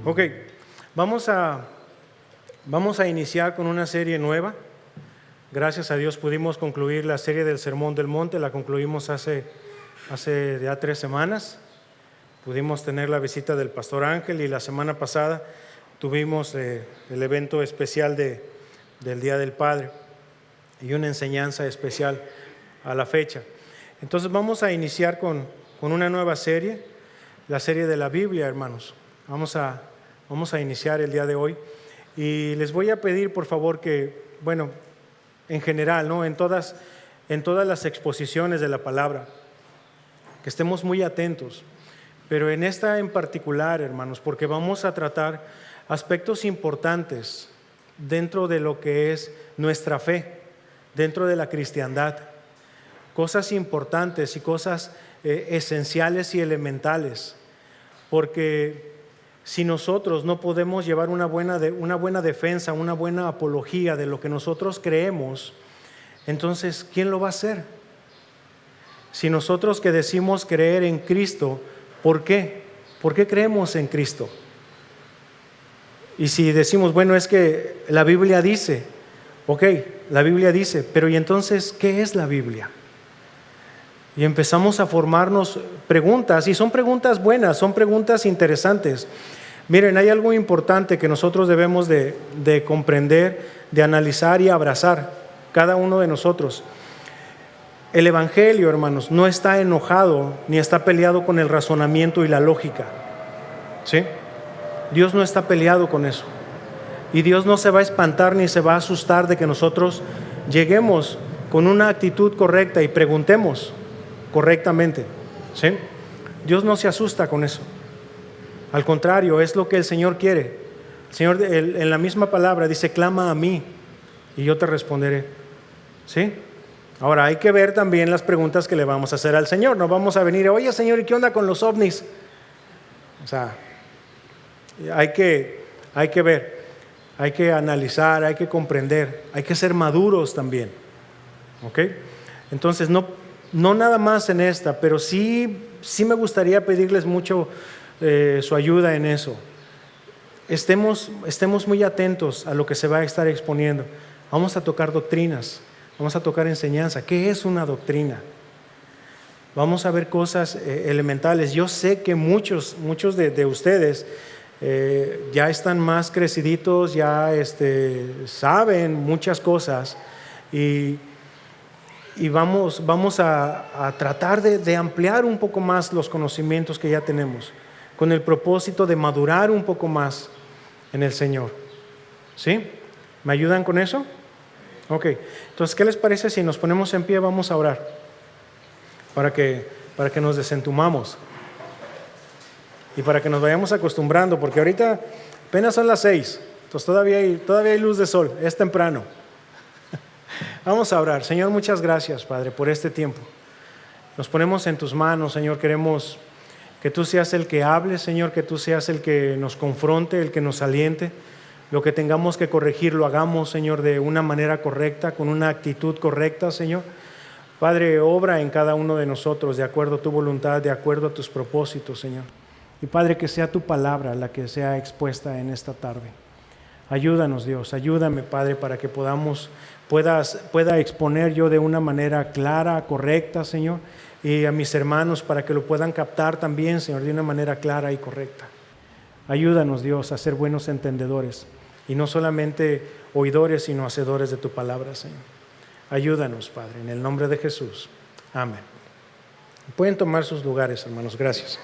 Ok, vamos a iniciar con una serie nueva. Gracias a Dios pudimos concluir la serie del Sermón del Monte, la concluimos hace ya 3 semanas. Pudimos tener la visita del Pastor Ángel y la semana pasada tuvimos el evento especial del Día del Padre y una enseñanza especial a la fecha. Entonces vamos a iniciar con una nueva serie, la serie de la Biblia, hermanos. Vamos a iniciar el día de hoy y les voy a pedir por favor que, en general, ¿no? en todas las exposiciones de la palabra, que estemos muy atentos, pero en esta en particular, hermanos, porque vamos a tratar aspectos importantes dentro de lo que es nuestra fe, dentro de la cristiandad, cosas importantes y cosas esenciales y elementales, porque si nosotros no podemos llevar una buena defensa, una buena apología de lo que nosotros creemos, entonces, ¿quién lo va a hacer? Si nosotros que decimos creer en Cristo, ¿por qué? ¿Por qué creemos en Cristo? Y si decimos, es que la Biblia dice, ok, la Biblia dice, pero ¿y entonces qué es la Biblia? Y empezamos a formarnos preguntas, y son preguntas buenas, son preguntas interesantes. Miren, hay algo importante que nosotros debemos de comprender, de analizar y abrazar, cada uno de nosotros. El Evangelio, hermanos, no está enojado ni está peleado con el razonamiento y la lógica, ¿sí? Dios no está peleado con eso. Y Dios no se va a espantar ni se va a asustar de que nosotros lleguemos con una actitud correcta y preguntemos correctamente, ¿sí? Dios no se asusta con eso. Al contrario, es lo que el Señor quiere. El Señor en la misma palabra dice, clama a mí y yo te responderé, ¿sí? Ahora hay que ver también las preguntas que le vamos a hacer al Señor. No vamos a venir, oye Señor, ¿y qué onda con los ovnis? O sea, hay que ver, hay que analizar, hay que comprender, hay que ser maduros también, ¿ok? Entonces, no nada más en esta, pero sí me gustaría pedirles mucho su ayuda en eso. Estemos muy atentos a lo que se va a estar exponiendo. Vamos a tocar doctrinas, vamos a tocar enseñanza. ¿Qué es una doctrina? Vamos a ver cosas elementales. Yo sé que muchos de ustedes ya están más creciditos, ya saben muchas cosas y vamos a tratar de ampliar un poco más los conocimientos que ya tenemos, con el propósito de madurar un poco más en el Señor. ¿Sí? ¿Me ayudan con eso? Ok. Entonces, ¿qué les parece si nos ponemos en pie? Vamos a orar para que nos desentumamos y para que nos vayamos acostumbrando, porque ahorita apenas son las 6, entonces todavía hay luz de sol, es temprano. Vamos a orar. Señor, muchas gracias, Padre, por este tiempo. Nos ponemos en tus manos, Señor. Queremos que tú seas el que hable, Señor, que tú seas el que nos confronte, el que nos aliente. Lo que tengamos que corregir, lo hagamos, Señor, de una manera correcta, con una actitud correcta, Señor. Padre, obra en cada uno de nosotros de acuerdo a tu voluntad, de acuerdo a tus propósitos, Señor. Y Padre, que sea tu palabra la que sea expuesta en esta tarde. Ayúdanos, Dios, ayúdame, Padre, para que pueda exponer yo de una manera clara, correcta, Señor, y a mis hermanos para que lo puedan captar también, Señor, de una manera clara y correcta. Ayúdanos, Dios, a ser buenos entendedores y no solamente oidores, sino hacedores de tu palabra, Señor. Ayúdanos, Padre, en el nombre de Jesús. Amén. Pueden tomar sus lugares, hermanos. Gracias.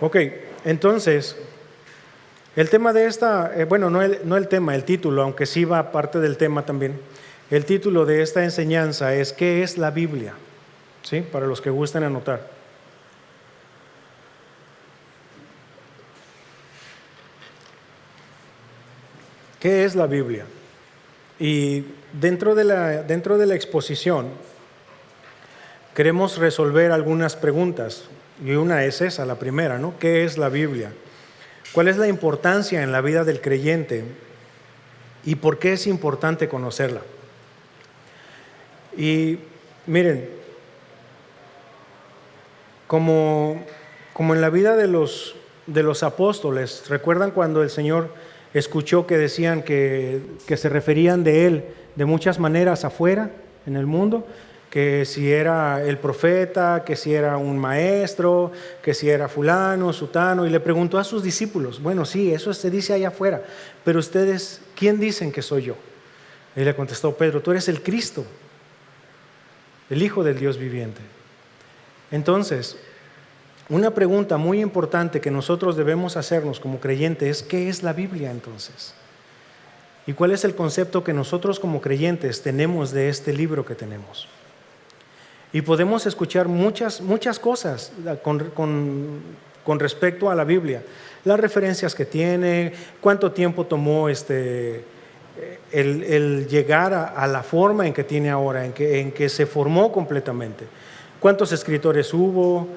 Ok, entonces, el tema de esta, no el tema, el título, aunque sí va parte del tema también. El título de esta enseñanza es ¿qué es la Biblia? ¿Sí? Para los que gusten anotar. ¿Qué es la Biblia? Y dentro de la exposición queremos resolver algunas preguntas. Y una es esa, la primera, ¿no? ¿Qué es la Biblia? ¿Cuál es la importancia en la vida del creyente? ¿Y por qué es importante conocerla? Y miren, como en la vida de los apóstoles, ¿recuerdan cuando el Señor escuchó que decían que se referían de Él de muchas maneras afuera, en el mundo? Que si era el profeta, que si era un maestro, que si era fulano, sutano, y le preguntó a sus discípulos, bueno, sí, eso se dice allá afuera, pero ustedes, ¿quién dicen que soy yo? Y le contestó Pedro, tú eres el Cristo, el Hijo del Dios viviente. Entonces, una pregunta muy importante que nosotros debemos hacernos como creyentes es, ¿qué es la Biblia entonces? ¿Y cuál es el concepto que nosotros como creyentes tenemos de este libro que tenemos? Y podemos escuchar muchas cosas con respecto a la Biblia. Las referencias que tiene, cuánto tiempo tomó el llegar a la forma en que tiene ahora, en que se formó completamente. Cuántos escritores hubo,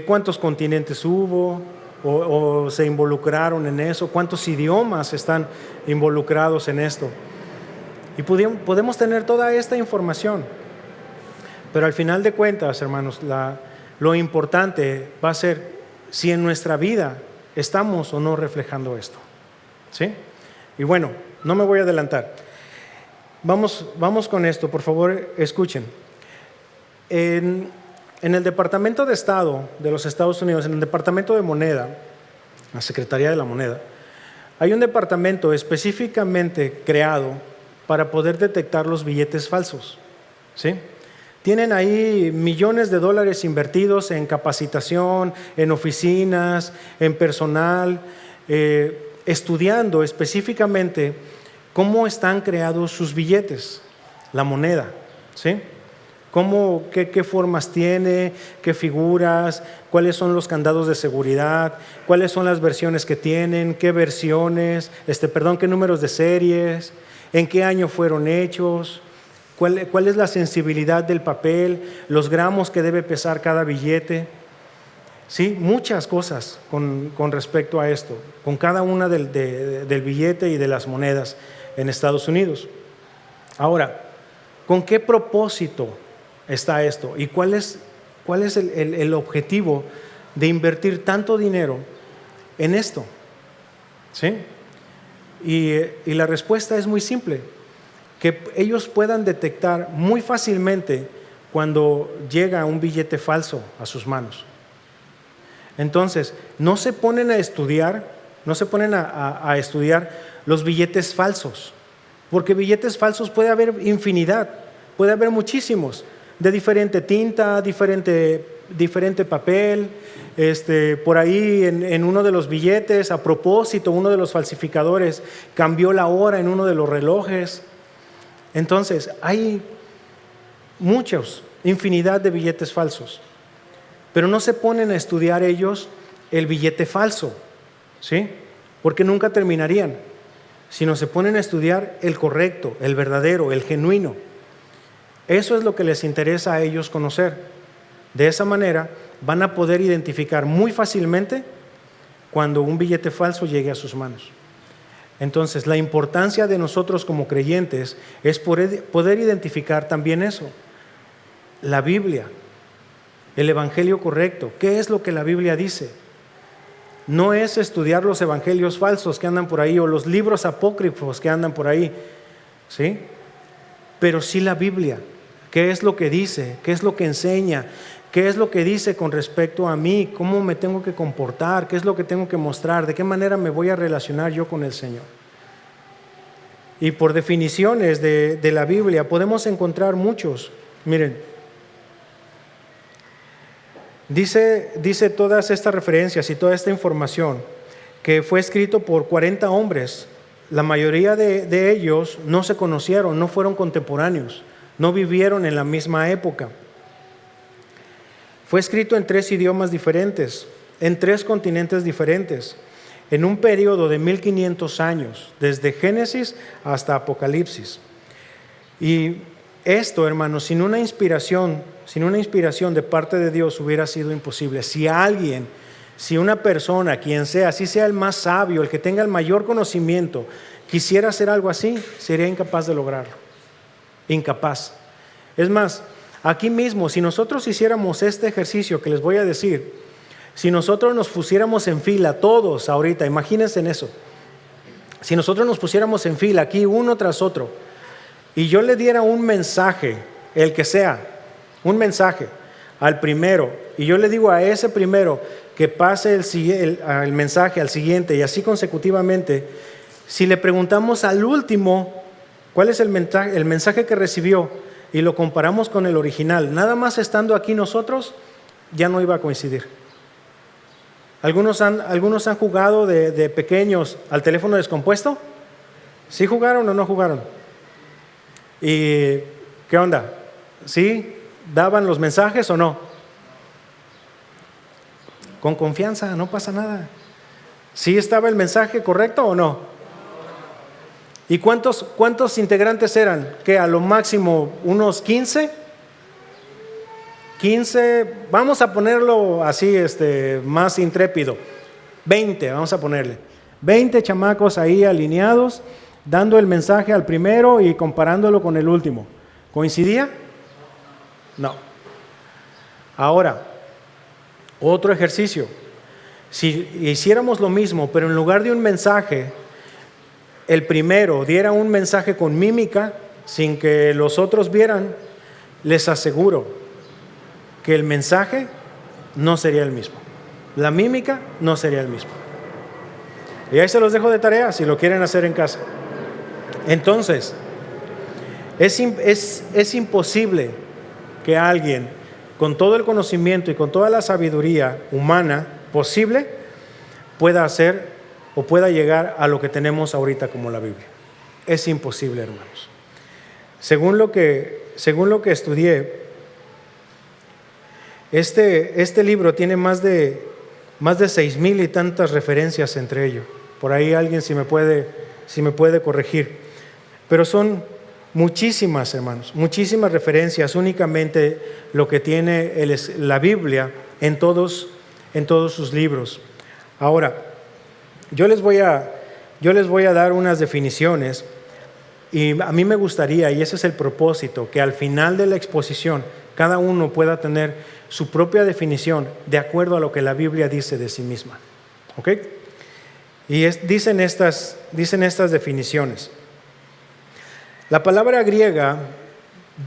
cuántos continentes hubo o se involucraron en eso, cuántos idiomas están involucrados en esto. Y podemos tener toda esta información. Pero al final de cuentas, hermanos, lo importante va a ser si en nuestra vida estamos o no reflejando esto. ¿Sí? Y bueno, no me voy a adelantar. Vamos con esto, por favor, escuchen. En el Departamento de Estado de los Estados Unidos, en el Departamento de Moneda, la Secretaría de la Moneda, hay un departamento específicamente creado para poder detectar los billetes falsos. ¿Sí? Tienen ahí millones de dólares invertidos en capacitación, en oficinas, en personal, estudiando específicamente cómo están creados sus billetes, la moneda, ¿sí? Qué formas tiene, qué figuras, cuáles son los candados de seguridad, cuáles son las versiones que tienen, qué versiones, qué números de series, en qué año fueron hechos. ¿Cuál es la sensibilidad del papel? Los gramos que debe pesar cada billete. Sí, muchas cosas con respecto a esto, con cada una del billete y de las monedas en Estados Unidos. Ahora, ¿con qué propósito está esto? ¿Y cuál es el objetivo de invertir tanto dinero en esto? ¿Sí? Y la respuesta es muy simple. Que ellos puedan detectar muy fácilmente cuando llega un billete falso a sus manos. Entonces, no se ponen a estudiar los billetes falsos, porque billetes falsos puede haber infinidad, puede haber muchísimos, de diferente tinta, diferente papel. Por ahí en uno de los billetes, a propósito, uno de los falsificadores cambió la hora en uno de los relojes. Entonces, hay infinidad de billetes falsos, pero no se ponen a estudiar ellos el billete falso, ¿sí? Porque nunca terminarían, sino se ponen a estudiar el correcto, el verdadero, el genuino. Eso es lo que les interesa a ellos conocer. De esa manera van a poder identificar muy fácilmente cuando un billete falso llegue a sus manos. Entonces, la importancia de nosotros como creyentes es poder identificar también eso. La Biblia, el evangelio correcto. ¿Qué es lo que la Biblia dice? No es estudiar los evangelios falsos que andan por ahí o los libros apócrifos que andan por ahí, ¿sí? Pero sí la Biblia. ¿Qué es lo que dice? ¿Qué es lo que enseña? ¿Qué es lo que dice con respecto a mí? ¿Cómo me tengo que comportar? ¿Qué es lo que tengo que mostrar? ¿De qué manera me voy a relacionar yo con el Señor? Y por definiciones de la Biblia podemos encontrar muchos. Miren, dice todas estas referencias y toda esta información que fue escrito por 40 hombres. La mayoría de ellos no se conocieron, no fueron contemporáneos, no vivieron en la misma época. Fue escrito en 3 idiomas diferentes, en 3 continentes diferentes, en un periodo de 1500 años, desde Génesis hasta Apocalipsis. Y esto, hermanos, sin una inspiración de parte de Dios hubiera sido imposible. Si una persona, quien sea, así sea el más sabio, el que tenga el mayor conocimiento, quisiera hacer algo así, sería incapaz de lograrlo. Incapaz. Es más, Aquí mismo, si nosotros hiciéramos este ejercicio que les voy a decir, si nosotros nos pusiéramos en fila, todos ahorita, imagínense en eso. Si nosotros nos pusiéramos en fila aquí uno tras otro y yo le diera un mensaje, el que sea, un mensaje al primero, y yo le digo a ese primero que pase el mensaje al siguiente y así consecutivamente, si le preguntamos al último cuál es el mensaje que recibió y lo comparamos con el original, nada más estando aquí nosotros, ya no iba a coincidir. ¿Algunos han jugado de pequeños al teléfono descompuesto? ¿Sí jugaron o no jugaron? ¿Y qué onda? ¿Sí daban los mensajes o no? Con confianza, no pasa nada. ¿Sí estaba el mensaje correcto o no? ¿Y cuántos integrantes eran? ¿Qué, a lo máximo unos 15? 15, vamos a ponerlo así, más intrépido. 20, vamos a ponerle. 20 chamacos ahí alineados, dando el mensaje al primero y comparándolo con el último. ¿Coincidía? No. Ahora, otro ejercicio. Si hiciéramos lo mismo, pero en lugar de un mensaje, el primero diera un mensaje con mímica, sin que los otros vieran, les aseguro que el mensaje no sería el mismo. La mímica no sería el mismo. Y ahí se los dejo de tarea si lo quieren hacer en casa. Entonces, es imposible que alguien con todo el conocimiento y con toda la sabiduría humana posible pueda hacer o pueda llegar a lo que tenemos ahorita como la Biblia. Es imposible, hermanos. Según lo que estudié, este libro tiene más de 6,000 y tantas referencias entre ellos. Por ahí alguien si me puede corregir. Pero son muchísimas, hermanos, muchísimas referencias, únicamente lo que tiene la Biblia en todos sus libros. Ahora, yo les voy a dar unas definiciones y a mí me gustaría, y ese es el propósito, que al final de la exposición cada uno pueda tener su propia definición de acuerdo a lo que la Biblia dice de sí misma. ¿Ok? Y dicen estas definiciones. La palabra griega,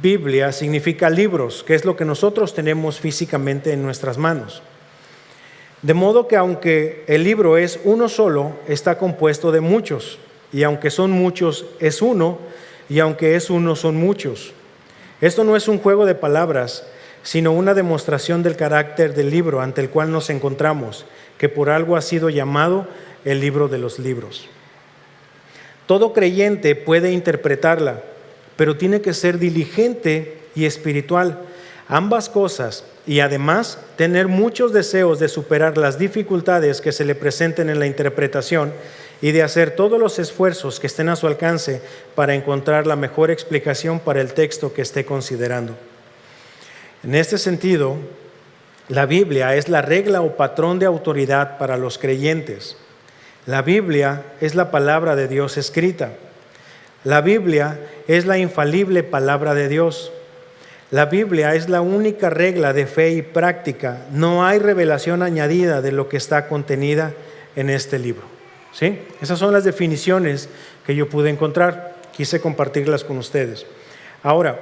Biblia, significa libros, que es lo que nosotros tenemos físicamente en nuestras manos. De modo que aunque el libro es uno solo, está compuesto de muchos. Y aunque son muchos, es uno. Y aunque es uno, son muchos. Esto no es un juego de palabras, sino una demostración del carácter del libro ante el cual nos encontramos, que por algo ha sido llamado el libro de los libros. Todo creyente puede interpretarla, pero tiene que ser diligente y espiritual, ambas cosas, y además tener muchos deseos de superar las dificultades que se le presenten en la interpretación y de hacer todos los esfuerzos que estén a su alcance para encontrar la mejor explicación para el texto que esté considerando. En este sentido, la Biblia es la regla o patrón de autoridad para los creyentes. La Biblia es la palabra de Dios escrita. La Biblia es la infalible palabra de Dios. La Biblia es la única regla de fe y práctica. No hay revelación añadida de lo que está contenida en este libro. ¿Sí? Esas son las definiciones que yo pude encontrar. Quise compartirlas con ustedes. Ahora,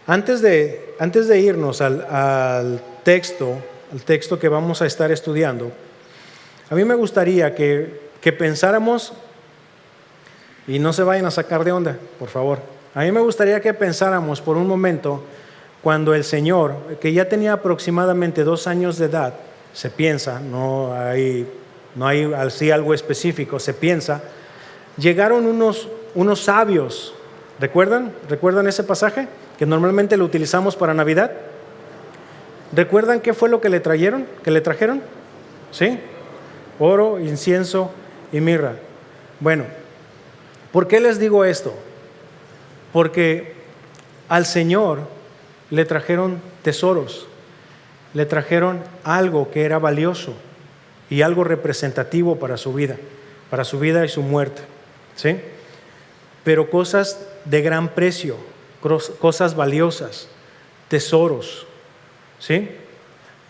antes de irnos al texto que vamos a estar estudiando, a mí me gustaría que pensáramos, y no se vayan a sacar de onda, por favor. A mí me gustaría que pensáramos por un momento cuando el Señor, que ya tenía aproximadamente 2 años de edad, se piensa, no hay así algo específico, se piensa, llegaron unos sabios. ¿Recuerdan ese pasaje? Que normalmente lo utilizamos para Navidad. ¿Recuerdan qué fue lo que le trajeron? ¿Sí? Oro, incienso y mirra. Bueno, ¿por qué les digo esto? Porque al Señor le trajeron tesoros, le trajeron algo que era valioso y algo representativo para su vida y su muerte, ¿sí? Pero cosas de gran precio, cosas valiosas, tesoros, ¿sí?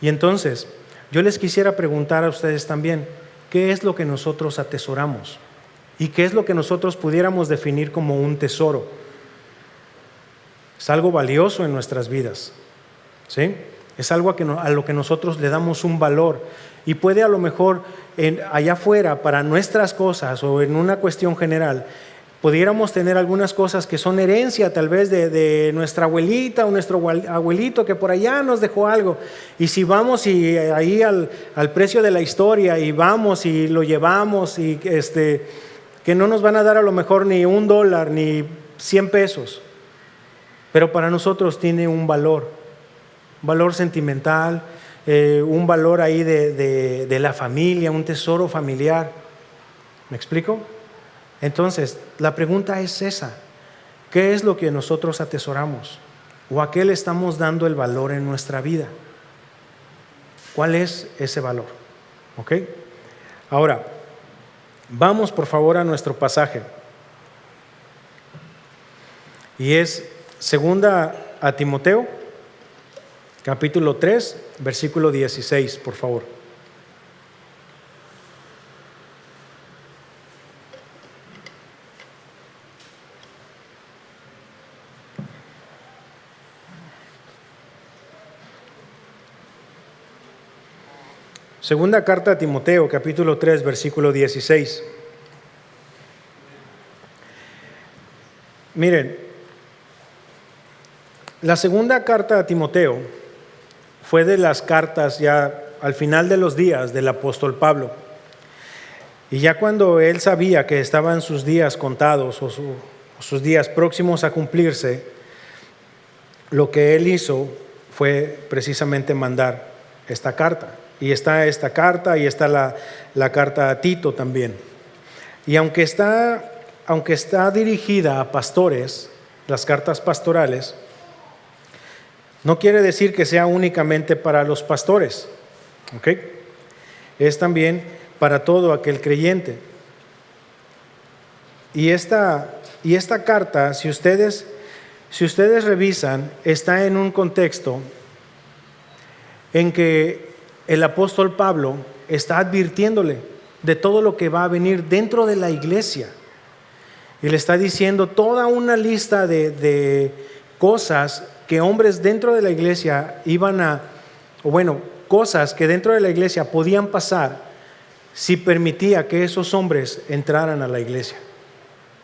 Y entonces, yo les quisiera preguntar a ustedes también, ¿qué es lo que nosotros atesoramos? ¿Y qué es lo que nosotros pudiéramos definir como un tesoro? Es algo valioso en nuestras vidas, ¿sí? Es algo a lo que nosotros le damos un valor. Y puede a lo mejor allá afuera, para nuestras cosas o en una cuestión general, pudiéramos tener algunas cosas que son herencia tal vez de nuestra abuelita o nuestro abuelito que por allá nos dejó algo. Y si vamos y ahí al precio de la historia y vamos y lo llevamos y que no nos van a dar a lo mejor ni $1 ni 100 pesos, pero para nosotros tiene un valor sentimental, un valor ahí de la familia, un tesoro familiar. ¿Me explico? Entonces, la pregunta es esa: ¿qué es lo que nosotros atesoramos? ¿O a qué le estamos dando el valor en nuestra vida? ¿Cuál es ese valor? ¿Ok? Ahora, vamos por favor a nuestro pasaje. Y es 2 a Timoteo, capítulo 3, versículo 16, por favor. Segunda carta a Timoteo, capítulo 3, versículo 16. Miren, la segunda carta a Timoteo fue de las cartas ya al final de los días del apóstol Pablo. Y ya cuando él sabía que estaban sus días contados o sus días próximos a cumplirse, lo que él hizo fue precisamente mandar esta carta. Y está esta carta y está la carta a Tito también. Y aunque está dirigida a pastores, las cartas pastorales, no quiere decir que sea únicamente para los pastores, ¿ok? Es también para todo aquel creyente. Y esta carta, si ustedes revisan, está en un contexto en que el apóstol Pablo está advirtiéndole de todo lo que va a venir dentro de la iglesia. Y le está diciendo toda una lista de cosas que hombres dentro de la iglesia cosas que dentro de la iglesia podían pasar si permitía que esos hombres entraran a la iglesia,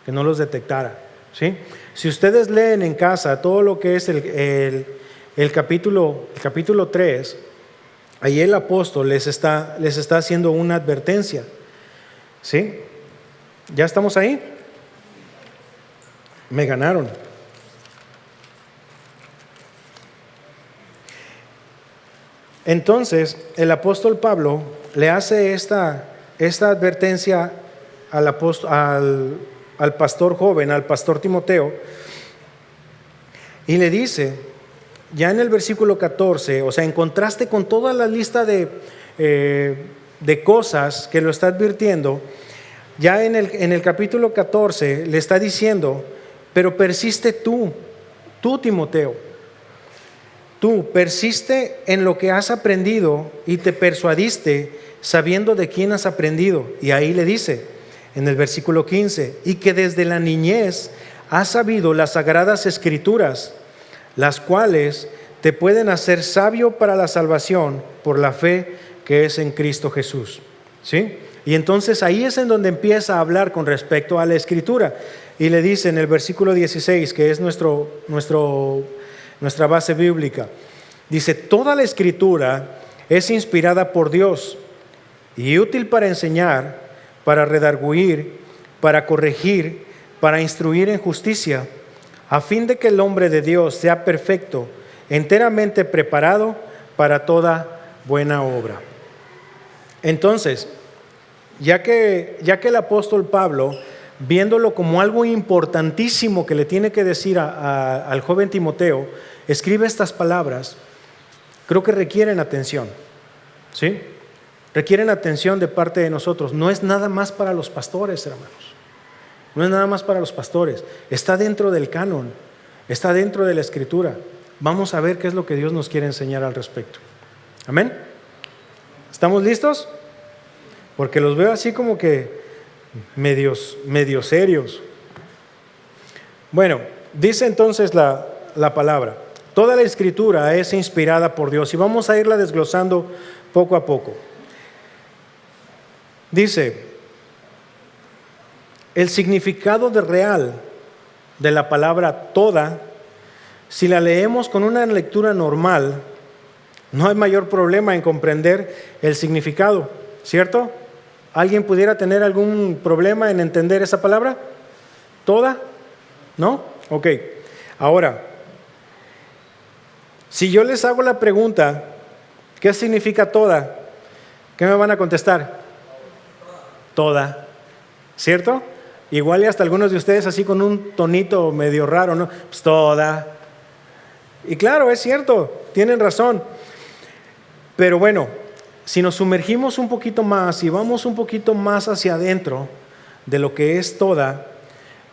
que no los detectara, ¿sí? Si ustedes leen en casa todo lo que es el capítulo 3, ahí el apóstol les está haciendo una advertencia, ¿sí? ¿Ya estamos ahí? Me ganaron. Entonces, el apóstol Pablo le hace esta advertencia al pastor joven, al pastor Timoteo, y le dice, ya en el versículo 14, o sea, en contraste con toda la lista de cosas que lo está advirtiendo, ya en el capítulo 14 le está diciendo, pero persiste tú Timoteo, tú persiste en lo que has aprendido y te persuadiste sabiendo de quién has aprendido. Y ahí le dice, en el versículo 15, y que desde la niñez has sabido las sagradas escrituras, las cuales te pueden hacer sabio para la salvación por la fe que es en Cristo Jesús. ¿Sí? Y entonces ahí es en donde empieza a hablar con respecto a la escritura. Y le dice en el versículo 16, que es nuestra base bíblica, dice, toda la escritura es inspirada por Dios y útil para enseñar, para redarguir, para corregir, para instruir en justicia, a fin de que el hombre de Dios sea perfecto, enteramente preparado para toda buena obra. Entonces, ya que el apóstol Pablo, viéndolo como algo importantísimo que le tiene que decir al joven Timoteo, escribe estas palabras, creo que requieren atención, ¿sí? Requieren atención de parte de nosotros. No es nada más para los pastores, hermanos. No es nada más para los pastores. Está dentro del canon. Está dentro de la Escritura. Vamos a ver qué es lo que Dios nos quiere enseñar al respecto. Amén. ¿Estamos listos? Porque los veo así como que medio serios. Bueno, dice entonces la palabra: toda la Escritura es inspirada por Dios, y vamos a irla desglosando poco a poco. Dice, el significado real de la palabra toda, si la leemos con una lectura normal, no hay mayor problema en comprender el significado, ¿cierto? ¿Alguien pudiera tener algún problema en entender esa palabra? ¿Toda? ¿No? Ok. Ahora, si yo les hago la pregunta, ¿qué significa toda? ¿Qué me van a contestar? Toda. ¿Cierto? Igual y hasta algunos de ustedes así con un tonito medio raro, ¿no? Pues toda. Y claro, es cierto, tienen razón. Pero bueno, si nos sumergimos un poquito más y vamos un poquito más hacia adentro de lo que es toda,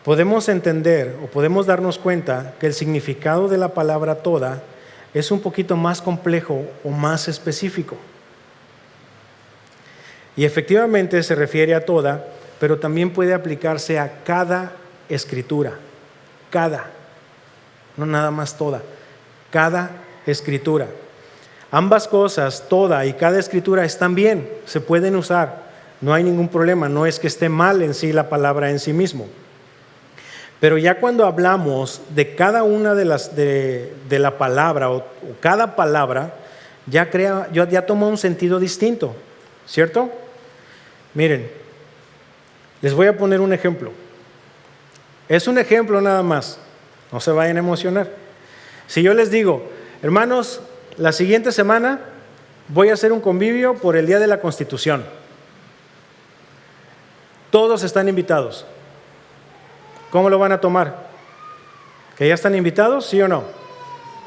podemos entender o podemos darnos cuenta que el significado de la palabra toda es un poquito más complejo o más específico. Y efectivamente se refiere a toda, pero también puede aplicarse a cada escritura. Cada, no nada más toda, cada escritura. Ambas cosas, toda y cada escritura, están bien, se pueden usar, no hay ningún problema, no es que esté mal en sí la palabra en sí mismo. Pero ya cuando hablamos de cada una de las de la palabra o cada palabra, ya toma un sentido distinto, ¿cierto? Miren, les voy a poner un ejemplo. Es un ejemplo nada más, no se vayan a emocionar. Si yo les digo, hermanos, la siguiente semana voy a hacer un convivio por el Día de la Constitución. Todos están invitados. ¿Cómo lo van a tomar? ¿Que ya están invitados? ¿Sí o no?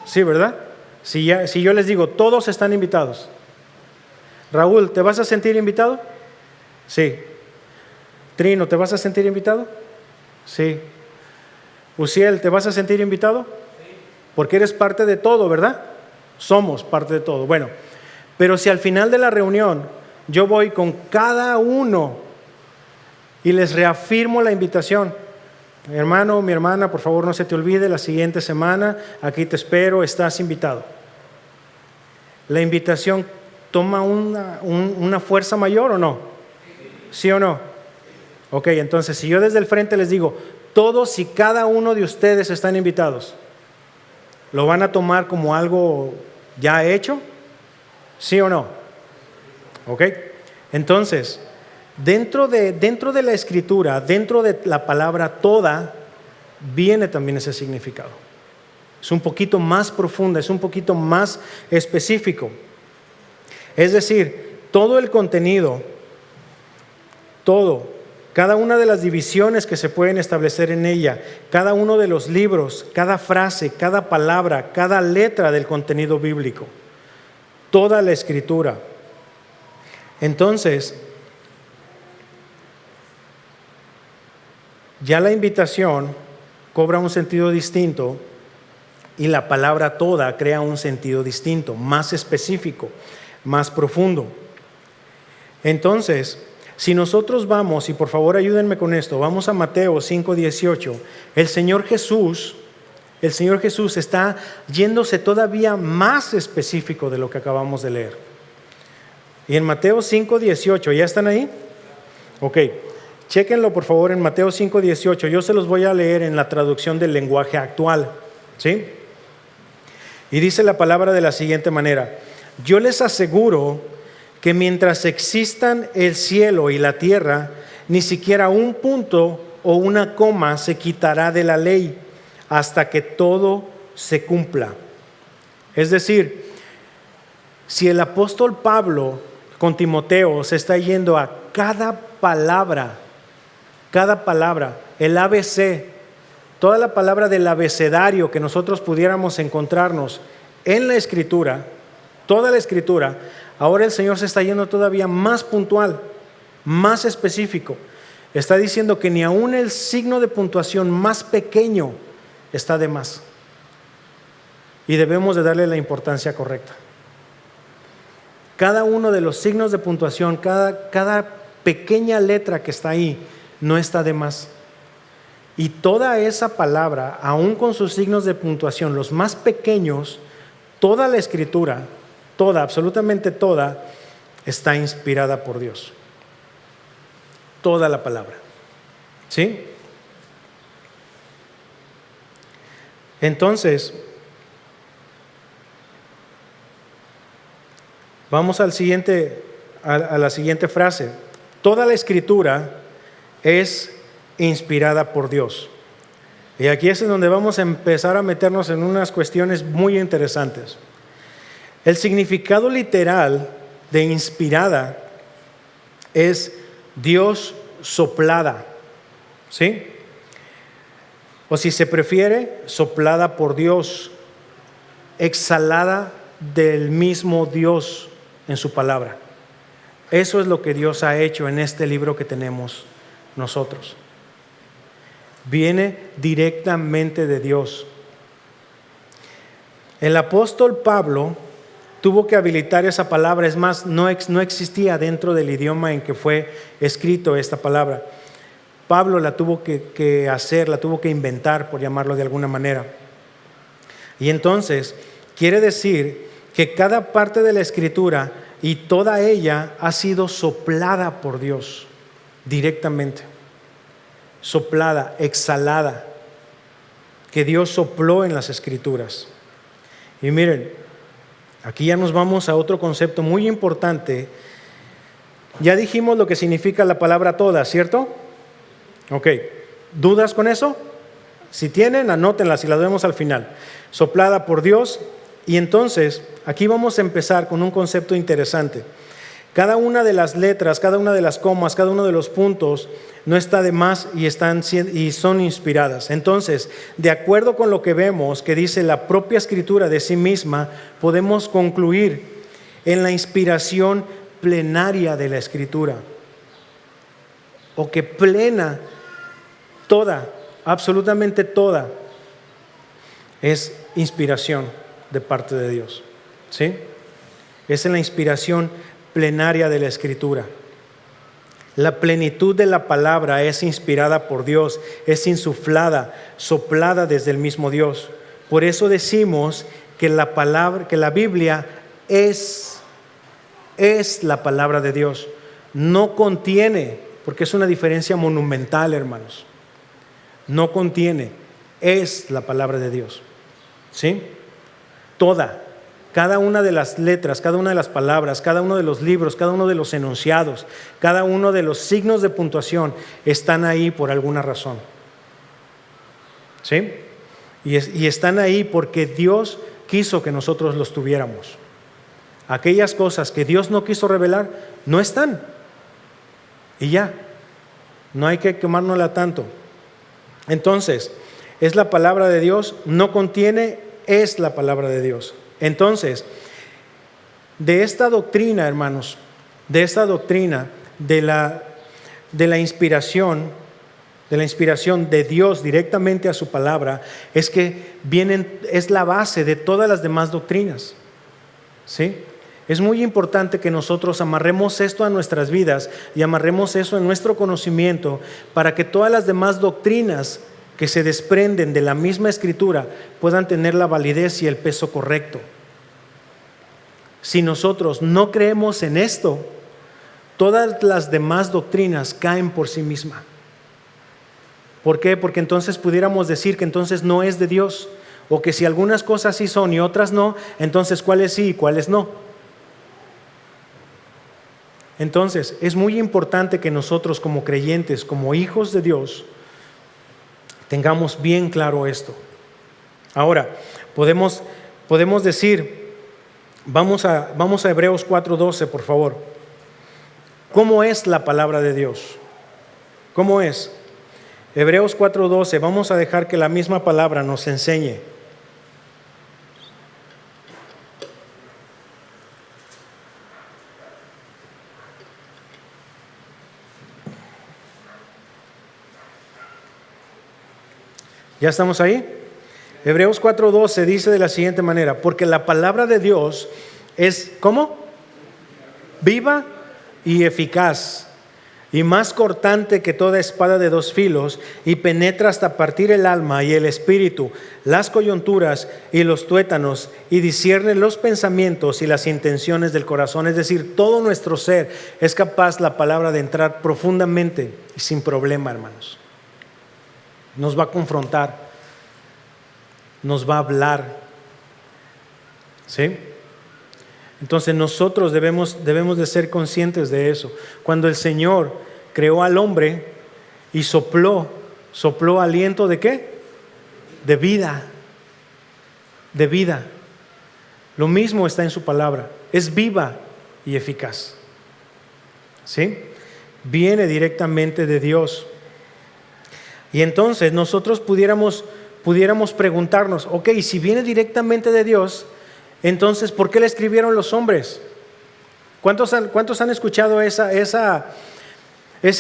Sí, ¿verdad? Si yo les digo, todos están invitados. Raúl, ¿te vas a sentir invitado? Sí. Trino, ¿te vas a sentir invitado? Sí. Uciel, ¿te vas a sentir invitado? Sí. Porque eres parte de todo, ¿verdad? Somos parte de todo. Bueno, pero si al final de la reunión yo voy con cada uno y les reafirmo la invitación: mi hermano, mi hermana, por favor no se te olvide, la siguiente semana aquí te espero, estás invitado. ¿La invitación toma una fuerza mayor o no? ¿Sí o no? Ok, entonces si yo desde el frente les digo, todos y cada uno de ustedes están invitados, ¿lo van a tomar como algo ya hecho? ¿Sí o no? Ok, entonces, dentro de la Escritura, dentro de la palabra toda, viene también ese significado. Es un poquito más profunda, es un poquito más específico. Es decir, todo el contenido, cada una de las divisiones que se pueden establecer en ella, cada uno de los libros, cada frase, cada palabra, cada letra del contenido bíblico, toda la Escritura. Entonces, ya la invitación cobra un sentido distinto y la palabra toda crea un sentido distinto, más específico, más profundo. Entonces, si nosotros vamos, y por favor ayúdenme con esto, vamos a Mateo 5:18, el Señor Jesús está yéndose todavía más específico de lo que acabamos de leer. Y en Mateo 5:18, ¿ya están ahí? Ok, chéquenlo por favor en Mateo 5:18, yo se los voy a leer en la traducción del lenguaje actual, ¿sí? Y dice la palabra de la siguiente manera: yo les aseguro que mientras existan el cielo y la tierra, ni siquiera un punto o una coma se quitará de la ley hasta que todo se cumpla. Es decir, si el apóstol Pablo con Timoteo se está yendo a cada palabra, el ABC, toda la palabra del abecedario que nosotros pudiéramos encontrarnos en la Escritura, toda la Escritura, ahora el Señor se está yendo todavía más puntual, más específico. Está diciendo que ni aún el signo de puntuación más pequeño está de más. y debemos de darle la importancia correcta. Cada uno de los signos de puntuación, cada pequeña letra que está ahí, no está de más. Y toda esa palabra, aún con sus signos de puntuación, los más pequeños, toda la Escritura, toda, absolutamente toda, está inspirada por Dios. Toda la palabra. ¿Sí? Entonces, vamos a la siguiente frase. Toda la Escritura es inspirada por Dios. Y aquí es en donde vamos a empezar a meternos en unas cuestiones muy interesantes. El significado literal de inspirada es Dios soplada, ¿sí? O si se prefiere, soplada por Dios, exhalada del mismo Dios en su palabra. Eso es lo que Dios ha hecho en este libro que tenemos nosotros. Viene directamente de Dios. El apóstol Pablo tuvo que habilitar esa palabra, es más, no existía dentro del idioma en que fue escrito esta palabra. Pablo la tuvo que hacer, la tuvo que inventar, por llamarlo de alguna manera. Y entonces, quiere decir que cada parte de la Escritura y toda ella ha sido soplada por Dios directamente. Soplada, exhalada, que Dios sopló en las Escrituras. Y miren, aquí ya nos vamos a otro concepto muy importante. Ya dijimos lo que significa la palabra toda, ¿cierto? Ok, ¿dudas con eso? Si tienen, anótenlas y las vemos al final. Soplada por Dios. Y entonces, aquí vamos a empezar con un concepto interesante. Cada una de las letras, cada una de las comas, cada uno de los puntos no está de más y son inspiradas. Entonces, de acuerdo con lo que vemos que dice la propia Escritura de sí misma, podemos concluir en la inspiración plenaria de la Escritura. O que plena, toda, absolutamente toda, es inspiración de parte de Dios. ¿Sí? Es en la inspiración plenaria de la Escritura. La plenitud de la palabra es inspirada por Dios, es insuflada, soplada desde el mismo Dios. Por eso decimos que la Biblia es la palabra de Dios. No contiene, porque es una diferencia monumental, hermanos. No contiene, es la palabra de Dios. ¿Sí? Toda. Cada una de las letras, cada una de las palabras, cada uno de los libros, cada uno de los enunciados, cada uno de los signos de puntuación están ahí por alguna razón. ¿Sí? Y están ahí porque Dios quiso que nosotros los tuviéramos. Aquellas cosas que Dios no quiso revelar, no están. Y ya, no hay que quemárnosla tanto. Entonces, es la palabra de Dios, no contiene, es la palabra de Dios. Entonces, de esta doctrina, hermanos, de esta doctrina de la inspiración de Dios directamente a su palabra, es que es la base de todas las demás doctrinas. ¿Sí? Es muy importante que nosotros amarremos esto a nuestras vidas y amarremos eso en nuestro conocimiento para que todas las demás doctrinas que se desprenden de la misma Escritura puedan tener la validez y el peso correcto. Si nosotros no creemos en esto, todas las demás doctrinas caen por sí mismas. ¿Por qué? Porque entonces pudiéramos decir que entonces no es de Dios, o que si algunas cosas sí son y otras no, entonces cuáles sí y cuáles no. Entonces es muy importante que nosotros como creyentes, como hijos de Dios, tengamos bien claro esto. Ahora, podemos decir, vamos a Hebreos 4:12, por favor. ¿Cómo es la palabra de Dios? ¿Cómo es? Hebreos 4:12, vamos a dejar que la misma palabra nos enseñe. ¿Ya estamos ahí? Hebreos 4:12 dice de la siguiente manera: porque la palabra de Dios es, ¿cómo? Viva y eficaz, y más cortante que toda espada de dos filos, y penetra hasta partir el alma y el espíritu, las coyunturas y los tuétanos, y discierne los pensamientos y las intenciones del corazón. Es decir, todo nuestro ser es capaz la palabra de entrar profundamente y sin problema, hermanos. Nos va a confrontar, nos va a hablar, ¿sí? Entonces nosotros debemos de ser conscientes de eso. Cuando el Señor creó al hombre y sopló aliento ¿de qué? De vida, de vida. Lo mismo está en su palabra, es viva y eficaz, ¿sí? Viene directamente de Dios. Y entonces nosotros pudiéramos preguntarnos, ok, si viene directamente de Dios, entonces ¿por qué le escribieron los hombres? ¿Cuántos han escuchado ese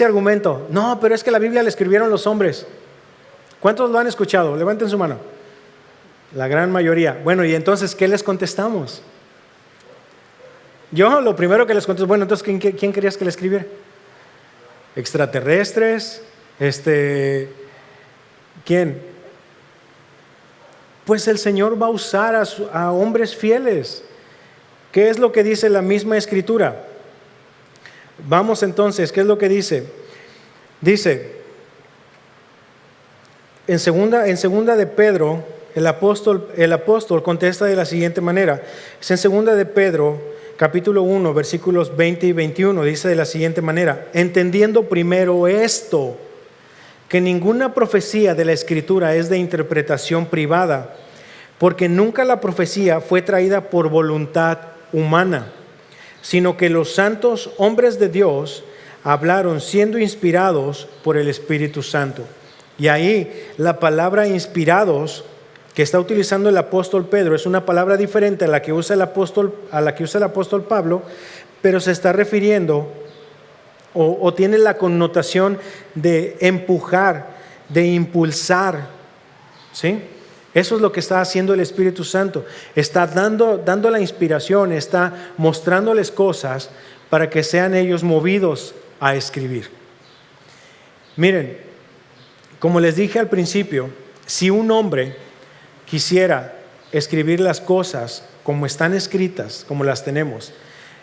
argumento? No, pero es que la Biblia la escribieron los hombres. ¿Cuántos lo han escuchado? Levanten su mano. La gran mayoría. Bueno, y entonces, ¿qué les contestamos? Yo lo primero que les contesto, bueno, entonces, ¿quién querías que le escribiera? ¿Extraterrestres? ¿Quién? Pues el Señor va a usar a hombres fieles. ¿Qué es lo que dice la misma Escritura? Vamos entonces, ¿qué es lo que dice? Dice, en segunda de Pedro, el apóstol contesta de la siguiente manera. Es en segunda de Pedro, capítulo 1, versículos 20 y 21, dice de la siguiente manera: entendiendo primero esto, que ninguna profecía de la Escritura es de interpretación privada, porque nunca la profecía fue traída por voluntad humana, sino que los santos hombres de Dios hablaron siendo inspirados por el Espíritu Santo. Y ahí la palabra inspirados que está utilizando el apóstol Pedro es una palabra diferente a la que usa el apóstol Pablo, pero se está refiriendo o tiene la connotación de empujar, de impulsar, ¿sí? Eso es lo que está haciendo el Espíritu Santo. Está dando la inspiración, está mostrándoles cosas para que sean ellos movidos a escribir. Miren, como les dije al principio, si un hombre quisiera escribir las cosas como están escritas, como las tenemos,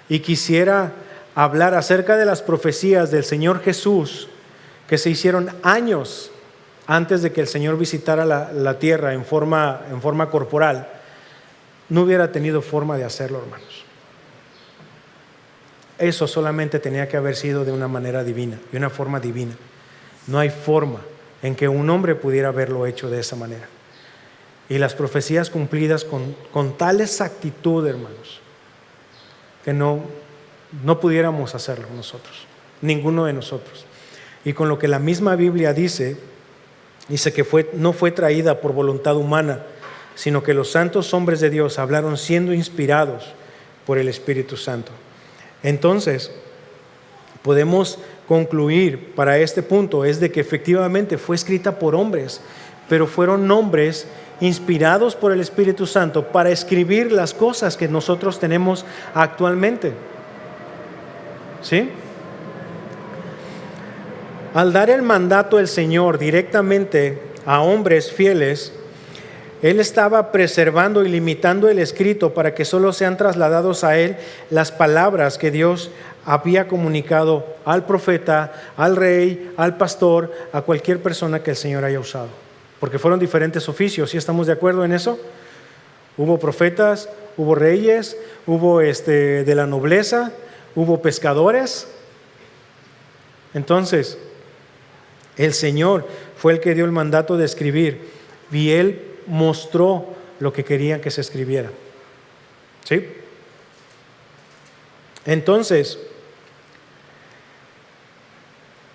y quisiera hablar acerca de las profecías del Señor Jesús que se hicieron años antes de que el Señor visitara la tierra en forma corporal, no hubiera tenido forma de hacerlo, hermanos. Eso solamente tenía que haber sido de una manera divina, de una forma divina. No hay forma en que un hombre pudiera haberlo hecho de esa manera. Y las profecías cumplidas con tal exactitud, hermanos, que no pudiéramos hacerlo nosotros, ninguno de nosotros. Y con lo que la misma Biblia dice que no fue traída por voluntad humana, sino que los santos hombres de Dios hablaron siendo inspirados por el Espíritu Santo. Entonces, podemos concluir para este punto es de que efectivamente fue escrita por hombres, pero fueron hombres inspirados por el Espíritu Santo para escribir las cosas que nosotros tenemos actualmente. ¿Sí? Al dar el mandato del Señor directamente a hombres fieles, Él estaba preservando y limitando el escrito para que solo sean trasladados a Él las palabras que Dios había comunicado al profeta, al rey, al pastor, a cualquier persona que el Señor haya usado. Porque fueron diferentes oficios, ¿sí estamos de acuerdo en eso? Hubo profetas, hubo reyes, hubo de la nobleza, hubo pescadores. Entonces, el Señor fue el que dio el mandato de escribir y Él mostró lo que querían que se escribiera. ¿Sí? Entonces,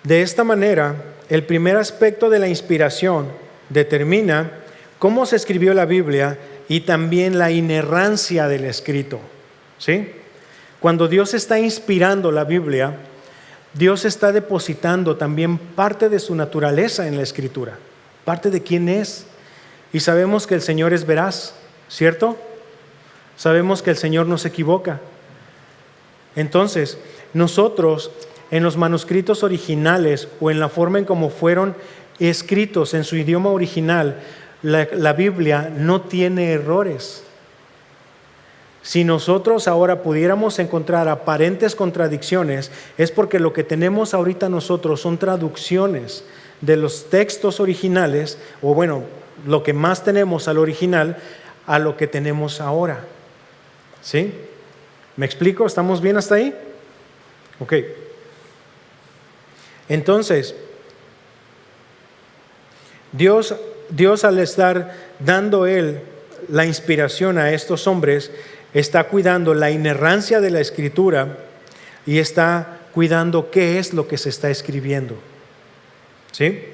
de esta manera, el primer aspecto de la inspiración determina cómo se escribió la Biblia y también la inerrancia del escrito. ¿Sí? Cuando Dios está inspirando la Biblia, Dios está depositando también parte de su naturaleza en la Escritura, parte de quién es, Y sabemos que el Señor es veraz, ¿cierto? Sabemos que el Señor no se equivoca. Entonces, nosotros en los manuscritos originales o en la forma en cómo fueron escritos en su idioma original, la Biblia no tiene errores. Si nosotros ahora pudiéramos encontrar aparentes contradicciones, es porque lo que tenemos ahorita nosotros son traducciones de los textos originales, o bueno, lo que más tenemos al original, a lo que tenemos ahora. ¿Sí? ¿Me explico? ¿Estamos bien hasta ahí? Ok. Entonces, Dios al estar dando Él la inspiración a estos hombres, está cuidando la inerrancia de la Escritura y está cuidando qué es lo que se está escribiendo. ¿Sí?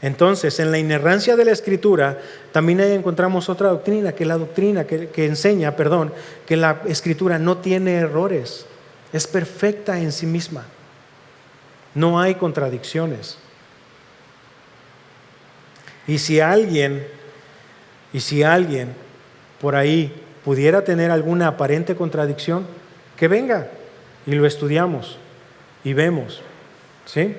Entonces, en la inerrancia de la Escritura, también ahí encontramos otra doctrina, que la doctrina que enseña, que la Escritura no tiene errores, es perfecta en sí misma, no hay contradicciones. Y si alguien por ahí pudiera tener alguna aparente contradicción, que venga y lo estudiamos y vemos, ¿sí?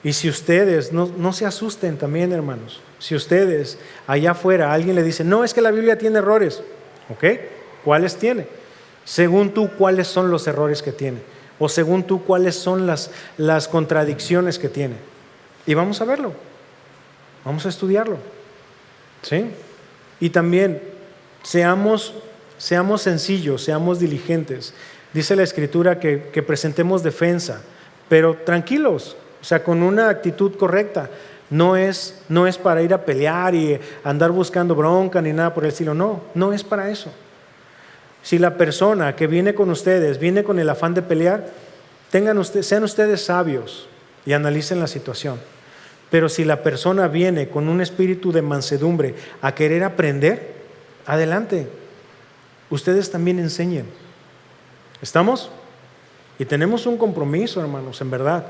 Y si ustedes, no se asusten también, hermanos, si ustedes allá afuera alguien le dice, no, es que la Biblia tiene errores, ¿ok? ¿Cuáles tiene? Según tú, ¿cuáles son los errores que tiene? O según tú, ¿cuáles son las contradicciones que tiene? Y vamos a verlo, vamos a estudiarlo, ¿sí? Y también seamos sencillos, seamos diligentes. Dice la Escritura que presentemos defensa, pero tranquilos, o sea, con una actitud correcta. No es para ir a pelear y andar buscando bronca ni nada por el estilo. No es para eso. Si la persona que viene con ustedes viene con el afán de pelear, sean ustedes sabios y analicen la situación. Pero si la persona viene con un espíritu de mansedumbre a querer aprender, adelante. Ustedes también enseñen. ¿Estamos? Y tenemos un compromiso, hermanos, en verdad.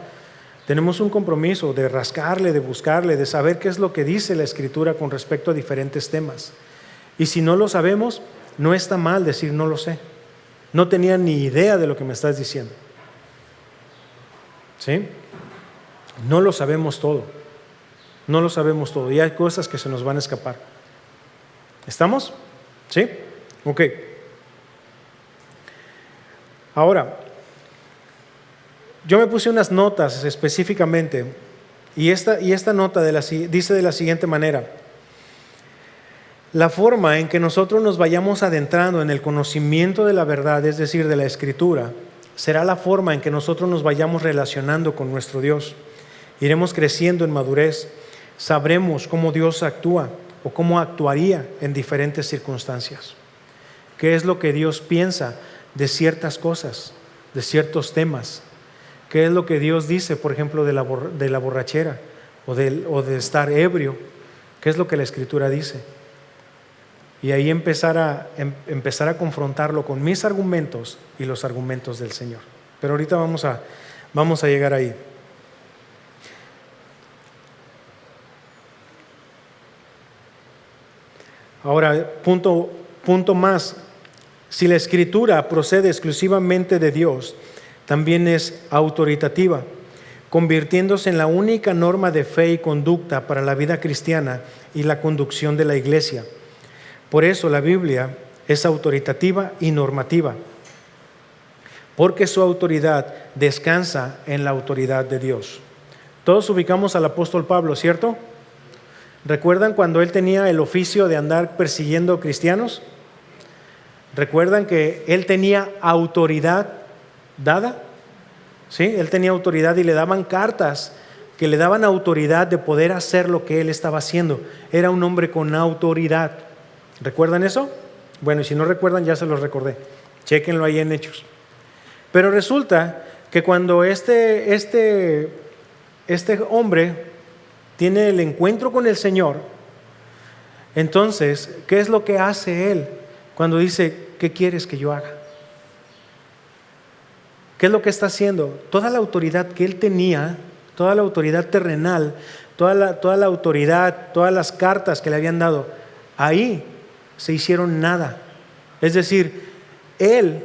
Tenemos un compromiso de rascarle, de buscarle, de saber qué es lo que dice la Escritura con respecto a diferentes temas. Y si no lo sabemos, no está mal decir no lo sé. No tenía ni idea de lo que me estás diciendo. ¿Sí? No lo sabemos todo. No lo sabemos todo. Y hay cosas que se nos van a escapar. ¿Estamos? ¿Sí? Ok. Ahora, yo me puse unas notas específicamente y esta nota dice de la siguiente manera: la forma en que nosotros nos vayamos adentrando en el conocimiento de la verdad, es decir, de la Escritura, será la forma en que nosotros nos vayamos relacionando con nuestro Dios. Iremos creciendo en madurez, sabremos cómo Dios actúa o cómo actuaría en diferentes circunstancias. ¿Qué es lo que Dios piensa de ciertas cosas, de ciertos temas? ¿Qué es lo que Dios dice, por ejemplo, de la borrachera o de estar ebrio? ¿Qué es lo que la Escritura dice? Y ahí empezar a confrontarlo con mis argumentos y los argumentos del Señor. Pero ahorita vamos a llegar ahí. Ahora, punto más. Si la Escritura procede exclusivamente de Dios, también es autoritativa, convirtiéndose en la única norma de fe y conducta para la vida cristiana y la conducción de la iglesia. Por eso la Biblia es autoritativa y normativa, porque su autoridad descansa en la autoridad de Dios. Todos ubicamos al apóstol Pablo, ¿cierto? ¿Recuerdan cuando él tenía el oficio de andar persiguiendo cristianos? ¿Recuerdan que él tenía autoridad dada? ¿Sí? Él tenía autoridad y le daban cartas que le daban autoridad de poder hacer lo que él estaba haciendo. Era un hombre con autoridad. ¿Recuerdan eso? Bueno, y si no recuerdan, ya se los recordé. Chéquenlo ahí en Hechos. Pero resulta que cuando este hombre tiene el encuentro con el Señor, entonces, ¿qué es lo que hace él cuando dice, ¿qué quieres que yo haga? ¿Qué es lo que está haciendo? Toda la autoridad que él tenía, toda la autoridad terrenal, toda la autoridad, todas las cartas que le habían dado, ahí se hicieron nada. Es decir, él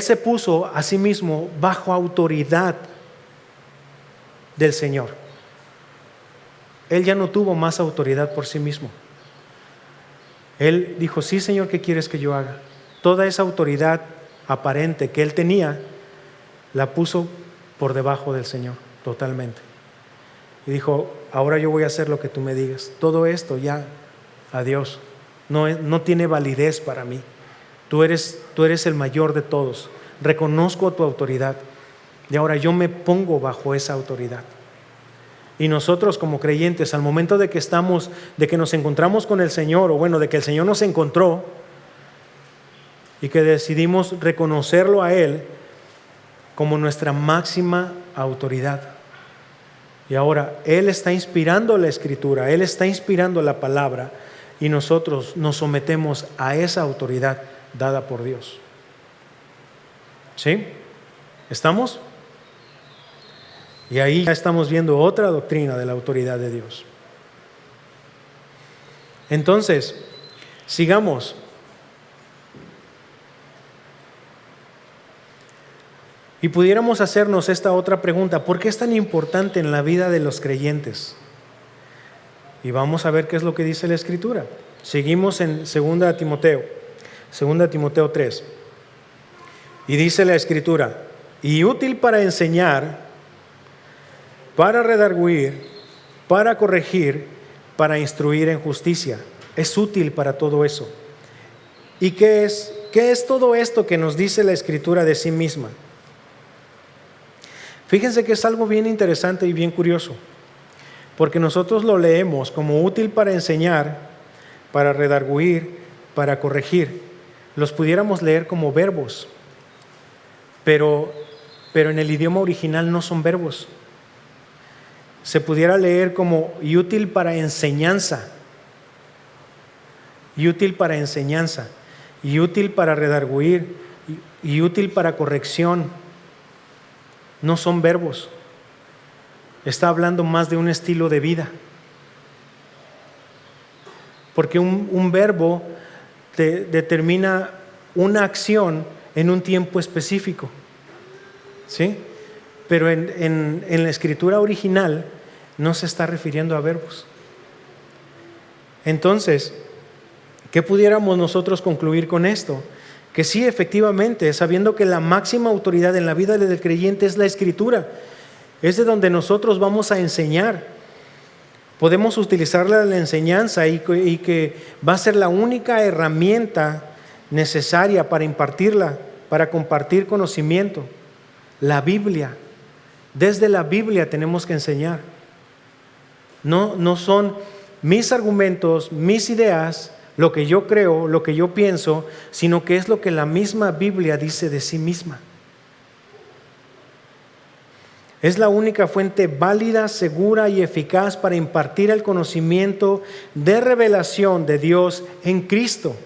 se puso a sí mismo bajo autoridad del Señor. Él ya no tuvo más autoridad por sí mismo. Él dijo: sí, Señor, ¿qué quieres que yo haga? Toda esa autoridad aparente que él tenía, la puso por debajo del Señor, totalmente. Y dijo: ahora yo voy a hacer lo que tú me digas. Todo esto ya, adiós. No tiene validez para mí. Tú eres el mayor de todos. Reconozco tu autoridad. Y ahora yo me pongo bajo esa autoridad. Y nosotros como creyentes, al momento de que nos encontramos con el Señor, o bueno, de que el Señor nos encontró y que decidimos reconocerlo a Él como nuestra máxima autoridad. Y ahora Él está inspirando la Escritura, Él está inspirando la palabra, y nosotros nos sometemos a esa autoridad dada por Dios. ¿Sí? ¿Estamos? Y ahí ya estamos viendo otra doctrina de la autoridad de Dios. Entonces, sigamos. Y pudiéramos hacernos esta otra pregunta: ¿por qué es tan importante en la vida de los creyentes? Y vamos a ver qué es lo que dice la Escritura. Seguimos en 2 Timoteo 3. Y dice la Escritura: y útil para enseñar, para redarguir, para corregir, para instruir en justicia. Es útil para todo eso. ¿Y qué es todo esto que nos dice la Escritura de sí misma? Fíjense que es algo bien interesante y bien curioso, porque nosotros lo leemos como útil para enseñar, para redarguir, para corregir. Los pudiéramos leer como verbos, pero en el idioma original no son verbos. Se pudiera leer como y útil para enseñanza, y útil para enseñanza, y útil para redarguir, y útil para corrección. No son verbos. Está hablando más de un estilo de vida. Porque un verbo determina una acción en un tiempo específico. ¿Sí? Pero en la Escritura original no se está refiriendo a verbos. Entonces, ¿qué pudiéramos nosotros concluir con esto? Que sí, efectivamente, sabiendo que la máxima autoridad en la vida del creyente es la Escritura, es de donde nosotros vamos a enseñar. Podemos utilizarla en la enseñanza y que va a ser la única herramienta necesaria para impartirla, para compartir conocimiento. La Biblia. Desde la Biblia tenemos que enseñar. No son mis argumentos, mis ideas, lo que yo creo, lo que yo pienso, sino que es lo que la misma Biblia dice de sí misma. Es la única fuente válida, segura y eficaz para impartir el conocimiento de revelación de Dios en Cristo,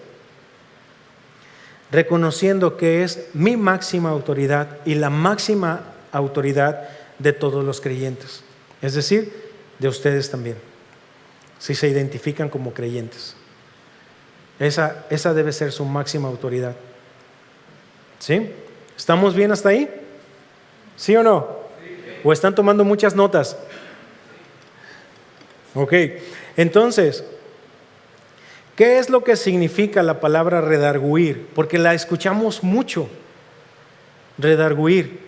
reconociendo que es mi máxima autoridad y la máxima autoridad de todos los creyentes, es decir, de ustedes también, si se identifican como creyentes. Esa debe ser su máxima autoridad. ¿Sí? ¿Estamos bien hasta ahí? ¿Sí o no? ¿O están tomando muchas notas? Ok, entonces, ¿qué es lo que significa la palabra redarguir? Porque la escuchamos mucho, redarguir.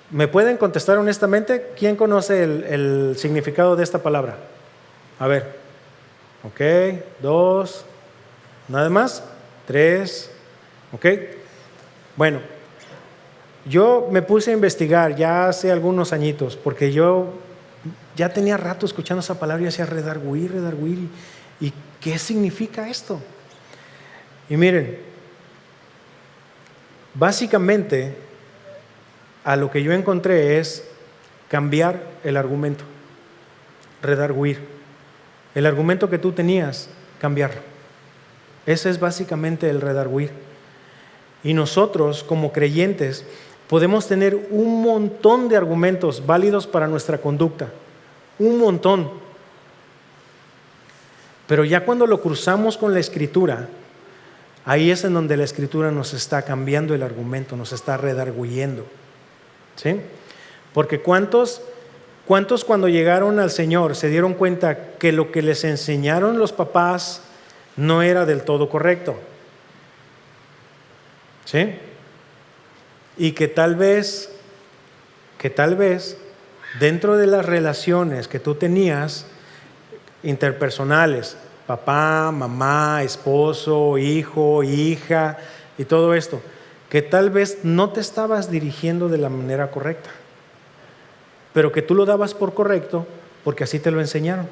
¿Me pueden contestar honestamente? ¿Quién conoce el significado de esta palabra? A ver. Ok, 2, ¿nada más? 3, ok. Bueno, yo me puse a investigar ya hace algunos añitos, porque yo ya tenía rato escuchando esa palabra y decía redarguir, ¿y qué significa esto? Y miren, básicamente a lo que yo encontré es cambiar el argumento, redarguir. El argumento que tú tenías, cambiarlo. Ese es básicamente el redarguir. Y nosotros como creyentes podemos tener un montón de argumentos válidos para nuestra conducta, un montón. Pero ya cuando lo cruzamos con la Escritura, ahí es en donde la Escritura nos está cambiando el argumento, nos está redarguyendo, ¿sí? Porque ¿cuántos cuando llegaron al Señor se dieron cuenta que lo que les enseñaron los papás no era del todo correcto? ¿Sí? Y que tal vez dentro de las relaciones que tú tenías interpersonales, papá, mamá, esposo, hijo, hija y todo esto, que tal vez no te estabas dirigiendo de la manera correcta, pero que tú lo dabas por correcto porque así te lo enseñaron,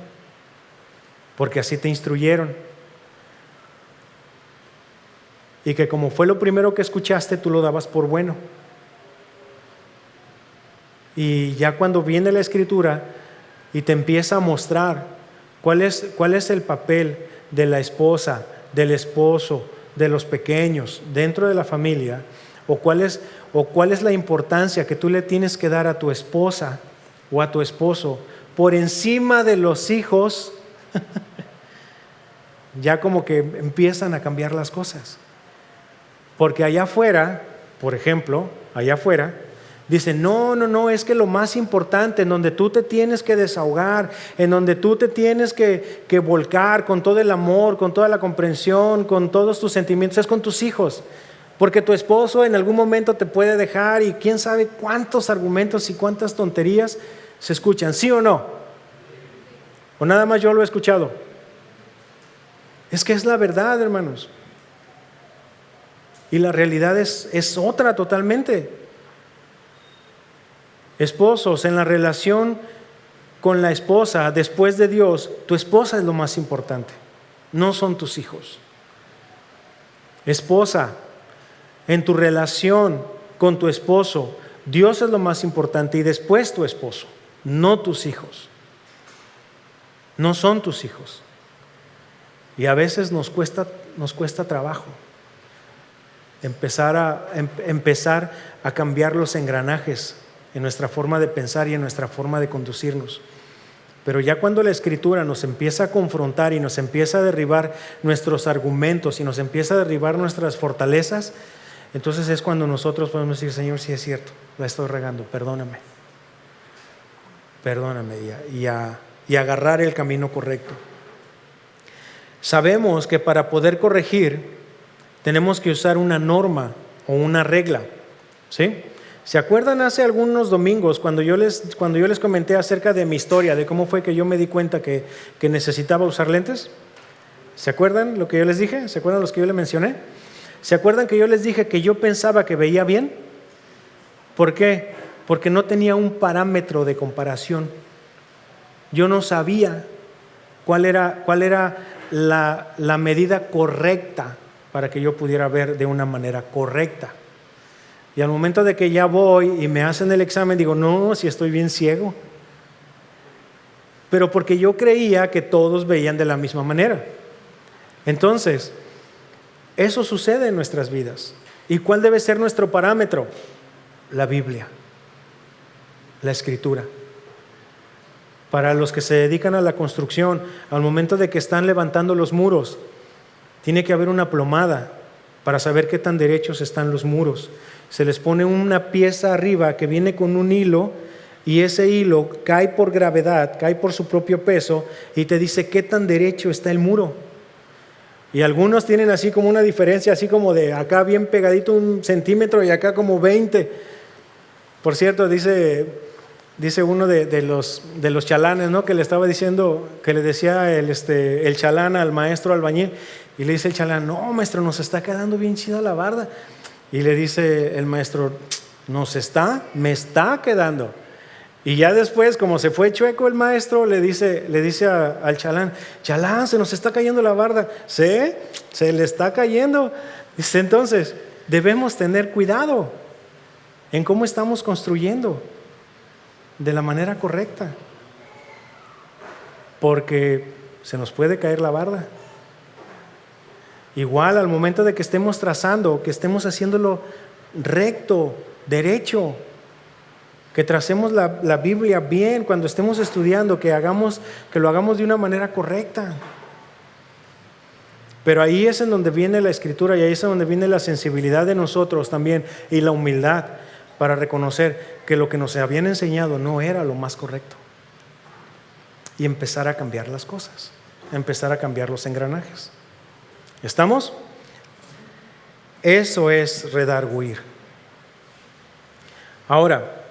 porque así te instruyeron, y que como fue lo primero que escuchaste, tú lo dabas por bueno. Y ya cuando viene la Escritura y te empieza a mostrar cuál es el papel de la esposa, del esposo, de los pequeños dentro de la familia, o cuál es la importancia que tú le tienes que dar a tu esposa o a tu esposo por encima de los hijos, ya como que empiezan a cambiar las cosas. Porque allá afuera, por ejemplo, allá afuera, dicen, no, es que lo más importante, en donde tú te tienes que desahogar, en donde tú te tienes que volcar con todo el amor, con toda la comprensión, con todos tus sentimientos, es con tus hijos. Porque tu esposo en algún momento te puede dejar y quién sabe cuántos argumentos y cuántas tonterías se escuchan, ¿sí o no? ¿O nada más yo lo he escuchado? Es que es la verdad, hermanos. Y la realidad es otra totalmente. Esposos, en la relación con la esposa, después de Dios, tu esposa es lo más importante, no son tus hijos. Esposa, en tu relación con tu esposo, Dios es lo más importante y después tu esposo, no tus hijos. No son tus hijos. Y a veces nos cuesta trabajo empezar a cambiar los engranajes en nuestra forma de pensar y en nuestra forma de conducirnos. Pero ya cuando la Escritura nos empieza a confrontar y nos empieza a derribar nuestros argumentos y nos empieza a derribar nuestras fortalezas, entonces es cuando nosotros podemos decir, Señor, sí es cierto, la estoy regando, perdóname y agarrar el camino correcto. Sabemos que para poder corregir tenemos que usar una norma o una regla, ¿sí? ¿Se acuerdan hace algunos domingos cuando yo les comenté acerca de mi historia, de cómo fue que yo me di cuenta que necesitaba usar lentes? ¿Se acuerdan lo que yo les dije? ¿Se acuerdan los que yo les mencioné? ¿Se acuerdan que yo les dije que yo pensaba que veía bien? ¿Por qué? Porque no tenía un parámetro de comparación. Yo no sabía cuál era la medida correcta para que yo pudiera ver de una manera correcta. Y al momento de que ya voy y me hacen el examen, digo, no, si estoy bien ciego. Pero porque yo creía que todos veían de la misma manera. Entonces, eso sucede en nuestras vidas. ¿Y cuál debe ser nuestro parámetro? La Biblia, la Escritura. Para los que se dedican a la construcción, al momento de que están levantando los muros, tiene que haber una plomada para saber qué tan derechos están los muros. Se les pone una pieza arriba que viene con un hilo y ese hilo cae por gravedad, cae por su propio peso y te dice qué tan derecho está el muro. Y algunos tienen así como una diferencia, así como de acá bien pegadito 1 centímetro y acá como 20. Por cierto, dice uno de los chalanes, ¿no? Que le estaba diciendo, que le decía el chalán al maestro albañil, y le dice el chalán, no, maestro, nos está quedando bien chida la barda. Y le dice el maestro, me está quedando. Y ya después, como se fue chueco el maestro, le dice al chalán, se nos está cayendo la barda. ¿Sí? Se le está cayendo. Dice, entonces, debemos tener cuidado en cómo estamos construyendo de la manera correcta, porque se nos puede caer la barda. Igual al momento de que estemos trazando, que estemos haciéndolo recto, derecho, que tracemos la Biblia bien cuando estemos estudiando, que lo hagamos de una manera correcta. Pero ahí es en donde viene la Escritura y ahí es en donde viene la sensibilidad de nosotros también y la humildad para reconocer que lo que nos habían enseñado no era lo más correcto y empezar a cambiar las cosas, empezar a cambiar los engranajes. ¿Estamos? Eso es redarguir. Ahora,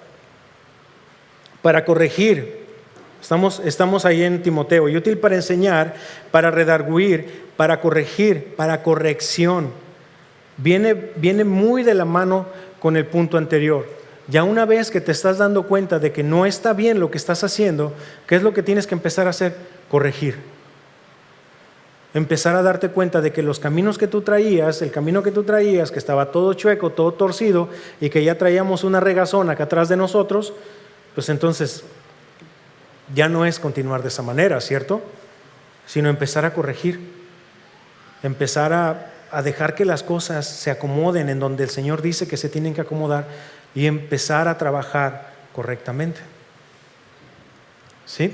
para corregir, estamos ahí en Timoteo, y útil para enseñar, para redarguir, para corregir, para corrección. Viene muy de la mano con el punto anterior. Ya una vez que te estás dando cuenta de que no está bien lo que estás haciendo, ¿qué es lo que tienes que empezar a hacer? Corregir. Empezar a darte cuenta de que los caminos que tú traías, el camino que tú traías, que estaba todo chueco, todo torcido, y que ya traíamos una regazón acá atrás de nosotros, pues entonces ya no es continuar de esa manera, ¿cierto? Sino empezar a corregir, empezar a dejar que las cosas se acomoden en donde el Señor dice que se tienen que acomodar y empezar a trabajar correctamente. ¿Sí?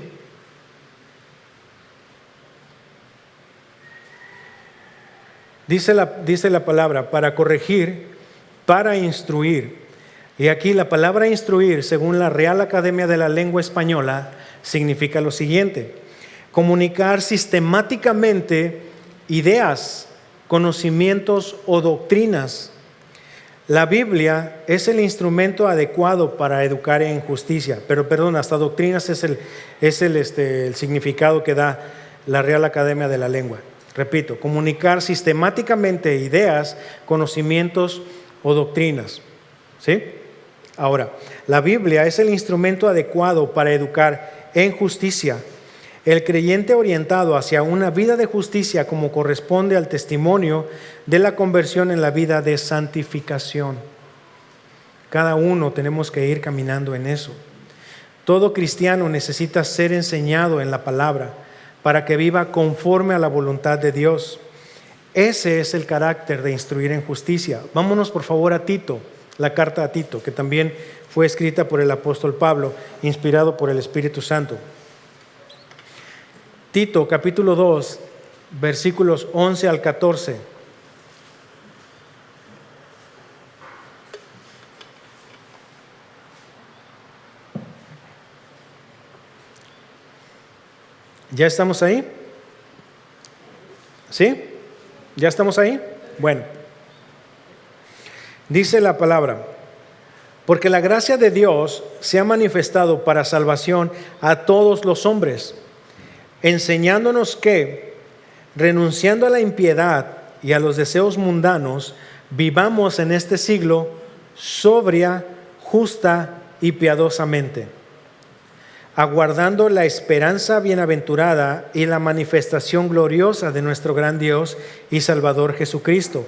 Dice la palabra, para corregir, para instruir. Y aquí la palabra instruir, según la Real Academia de la Lengua Española, significa lo siguiente: comunicar sistemáticamente ideas, conocimientos o doctrinas. La Biblia es el instrumento adecuado para educar en justicia, pero perdón, hasta doctrinas es el significado que da la Real Academia de la Lengua. Repito, comunicar sistemáticamente ideas, conocimientos o doctrinas. ¿Sí? Ahora, la Biblia es el instrumento adecuado para educar en justicia. El creyente orientado hacia una vida de justicia como corresponde al testimonio de la conversión en la vida de santificación. Cada uno tenemos que ir caminando en eso. Todo cristiano necesita ser enseñado en la palabra para que viva conforme a la voluntad de Dios. Ese es el carácter de instruir en justicia. Vámonos por favor a Tito, la carta a Tito, que también fue escrita por el apóstol Pablo, inspirado por el Espíritu Santo. Tito, capítulo 2, versículos 11 al 14. ¿Ya estamos ahí? ¿Sí? ¿Ya estamos ahí? Bueno. Dice la palabra: porque la gracia de Dios se ha manifestado para salvación a todos los hombres, enseñándonos que, renunciando a la impiedad y a los deseos mundanos, vivamos en este siglo sobria, justa y piadosamente, aguardando la esperanza bienaventurada y la manifestación gloriosa de nuestro gran Dios y Salvador Jesucristo,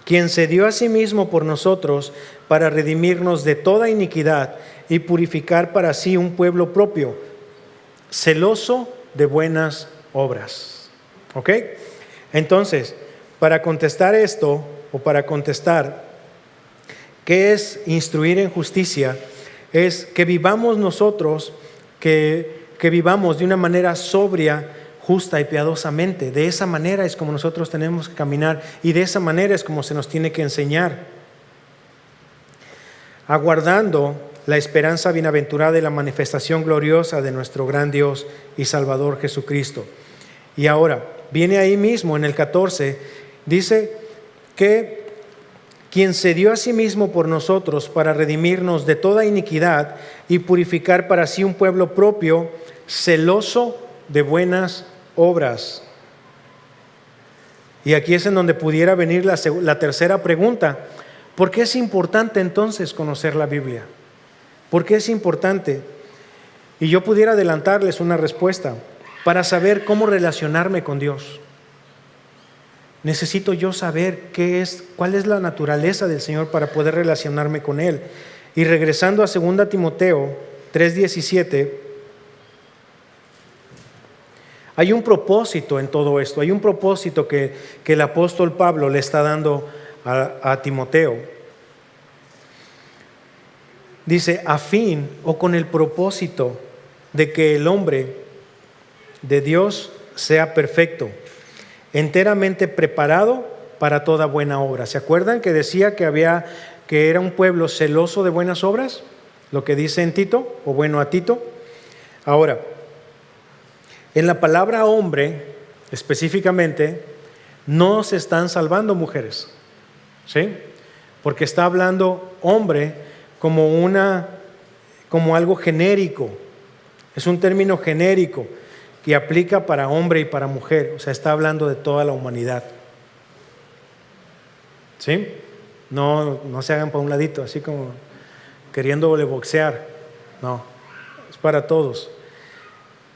quien se dio a sí mismo por nosotros para redimirnos de toda iniquidad y purificar para sí un pueblo propio, celoso de buenas obras. ¿Ok? Entonces, para contestar esto, o para contestar qué es instruir en justicia, es que vivamos nosotros, que vivamos de una manera sobria, justa y piadosamente. De esa manera es como nosotros tenemos que caminar y de esa manera es como se nos tiene que enseñar. Aguardando la esperanza bienaventurada y la manifestación gloriosa de nuestro gran Dios y Salvador Jesucristo. Y ahora, viene ahí mismo en el 14, dice que quien se dio a sí mismo por nosotros para redimirnos de toda iniquidad y purificar para sí un pueblo propio, celoso de buenas obras. Y aquí es en donde pudiera venir la tercera pregunta: ¿por qué es importante entonces conocer la Biblia? ¿Por qué es importante? Y yo pudiera adelantarles una respuesta: para saber cómo relacionarme con Dios. Necesito yo saber cuál es la naturaleza del Señor para poder relacionarme con Él. Y regresando a 2 Timoteo 3:17, hay un propósito en todo esto, hay un propósito que el apóstol Pablo le está dando a Timoteo. Dice, a fin o con el propósito de que el hombre de Dios sea perfecto, enteramente preparado para toda buena obra. ¿Se acuerdan que decía que era un pueblo celoso de buenas obras? Lo que dice en Tito, o bueno, a Tito. Ahora, en la palabra hombre, específicamente, no se están salvando mujeres, ¿sí? Porque está hablando hombre como algo genérico. Es un término genérico que aplica para hombre y para mujer. O sea, está hablando de toda la humanidad. ¿Sí? No se hagan para un ladito, así como queriéndole boxear. No, es para todos.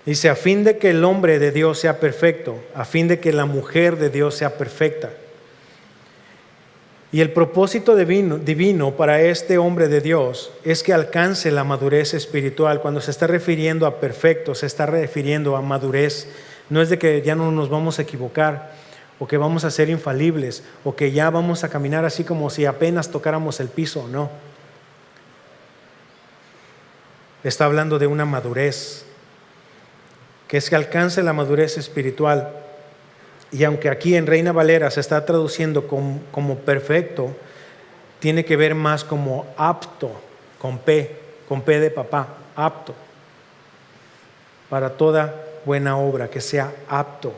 Dice, a fin de que el hombre de Dios sea perfecto, a fin de que la mujer de Dios sea perfecta. Y el propósito divino para este hombre de Dios es que alcance la madurez espiritual. Cuando se está refiriendo a perfecto, se está refiriendo a madurez. No es de que ya no nos vamos a equivocar, o que vamos a ser infalibles, o que ya vamos a caminar así como si apenas tocáramos el piso. No. Está hablando de una madurez, que es que alcance la madurez espiritual. Y aunque aquí en Reina Valera se está traduciendo como perfecto, tiene que ver más como apto, con P de papá, apto, para toda buena obra, que sea apto,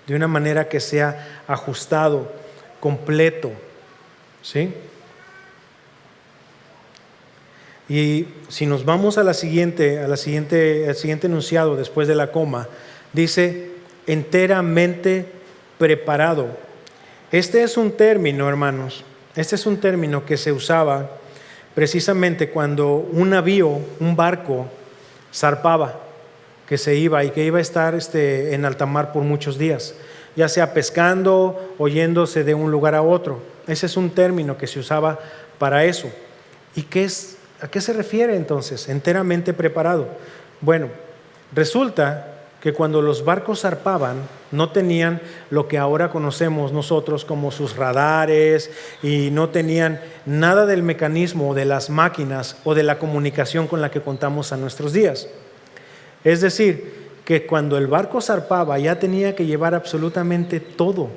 de una manera que sea ajustado, completo, ¿sí? Y si nos vamos al siguiente enunciado después de la coma, dice enteramente preparado. Este es un término, hermanos, que se usaba precisamente cuando un navío, un barco, zarpaba, que se iba y que iba a estar en alta mar por muchos días, ya sea pescando o yéndose de un lugar a otro. Ese es un término que se usaba para eso. ¿Y a qué se refiere entonces? Enteramente preparado. Bueno, resulta que cuando los barcos zarpaban no tenían lo que ahora conocemos nosotros como sus radares, y no tenían nada del mecanismo, de las máquinas o de la comunicación con la que contamos a nuestros días. Es decir, que cuando el barco zarpaba ya tenía que llevar absolutamente todo,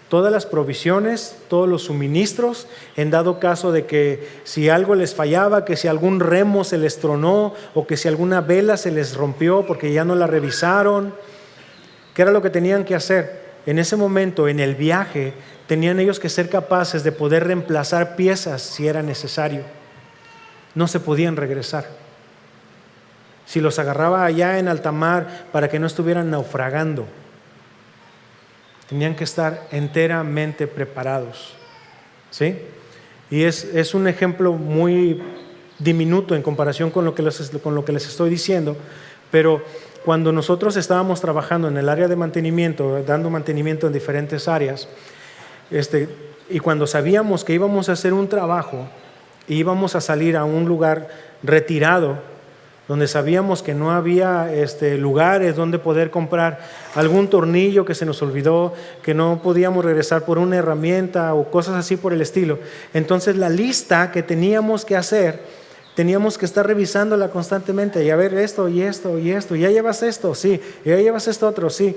todas las provisiones, todos los suministros, en dado caso de que si algo les fallaba, que si algún remo se les tronó o que si alguna vela se les rompió porque ya no la revisaron. ¿Qué era lo que tenían que hacer? En ese momento, en el viaje, tenían ellos que ser capaces de poder reemplazar piezas si era necesario. No se podían regresar. Si los agarraba allá en alta mar para que no estuvieran naufragando, tenían que estar enteramente preparados, ¿sí? Y es un ejemplo muy diminuto en comparación con lo que les estoy diciendo, pero cuando nosotros estábamos trabajando en el área de mantenimiento, dando mantenimiento en diferentes áreas, y cuando sabíamos que íbamos a hacer un trabajo y íbamos a salir a un lugar retirado, donde sabíamos que no había lugares donde poder comprar algún tornillo que se nos olvidó, que no podíamos regresar por una herramienta o cosas así por el estilo. Entonces la lista que teníamos que hacer, teníamos que estar revisándola constantemente y a ver esto y esto y esto. ¿Ya llevas esto? Sí. ¿Ya llevas esto otro? Sí.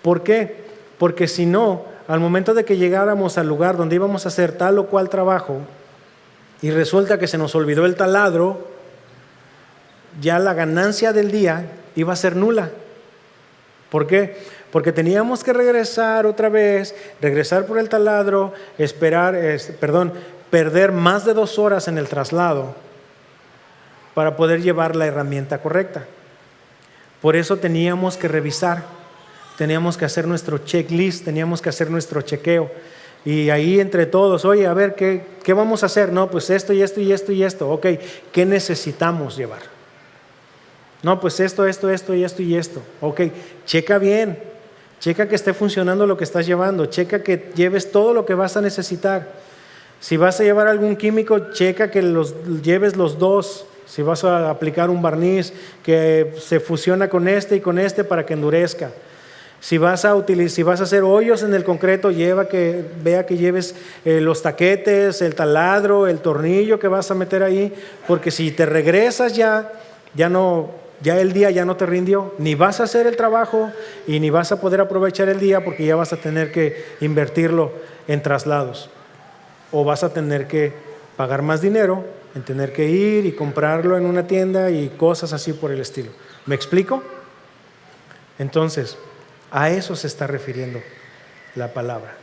¿Por qué? Porque si no, al momento de que llegáramos al lugar donde íbamos a hacer tal o cual trabajo y resulta que se nos olvidó el taladro, ya la ganancia del día iba a ser nula. ¿Por qué? Porque teníamos que regresar otra vez, regresar por el taladro, perder más de 2 horas en el traslado para poder llevar la herramienta correcta. Por eso teníamos que revisar, teníamos que hacer nuestro checklist, teníamos que hacer nuestro chequeo. Y ahí entre todos, oye, a ver, ¿qué vamos a hacer? No, pues esto y esto y esto y esto. Ok, ¿qué necesitamos llevar? No, pues esto y esto y esto. Ok, checa bien, checa que esté funcionando lo que estás llevando, checa que lleves todo lo que vas a necesitar. Si vas a llevar algún químico, checa que lleves los dos. Si vas a aplicar un barniz, que se fusiona con este y con este para que endurezca. Si vas a hacer hoyos en el concreto, vea que lleves los taquetes, el taladro, el tornillo que vas a meter ahí, porque si te regresas ya el día ya no te rindió, ni vas a hacer el trabajo y ni vas a poder aprovechar el día porque ya vas a tener que invertirlo en traslados o vas a tener que pagar más dinero en tener que ir y comprarlo en una tienda y cosas así por el estilo. ¿Me explico? Entonces, a eso se está refiriendo la palabra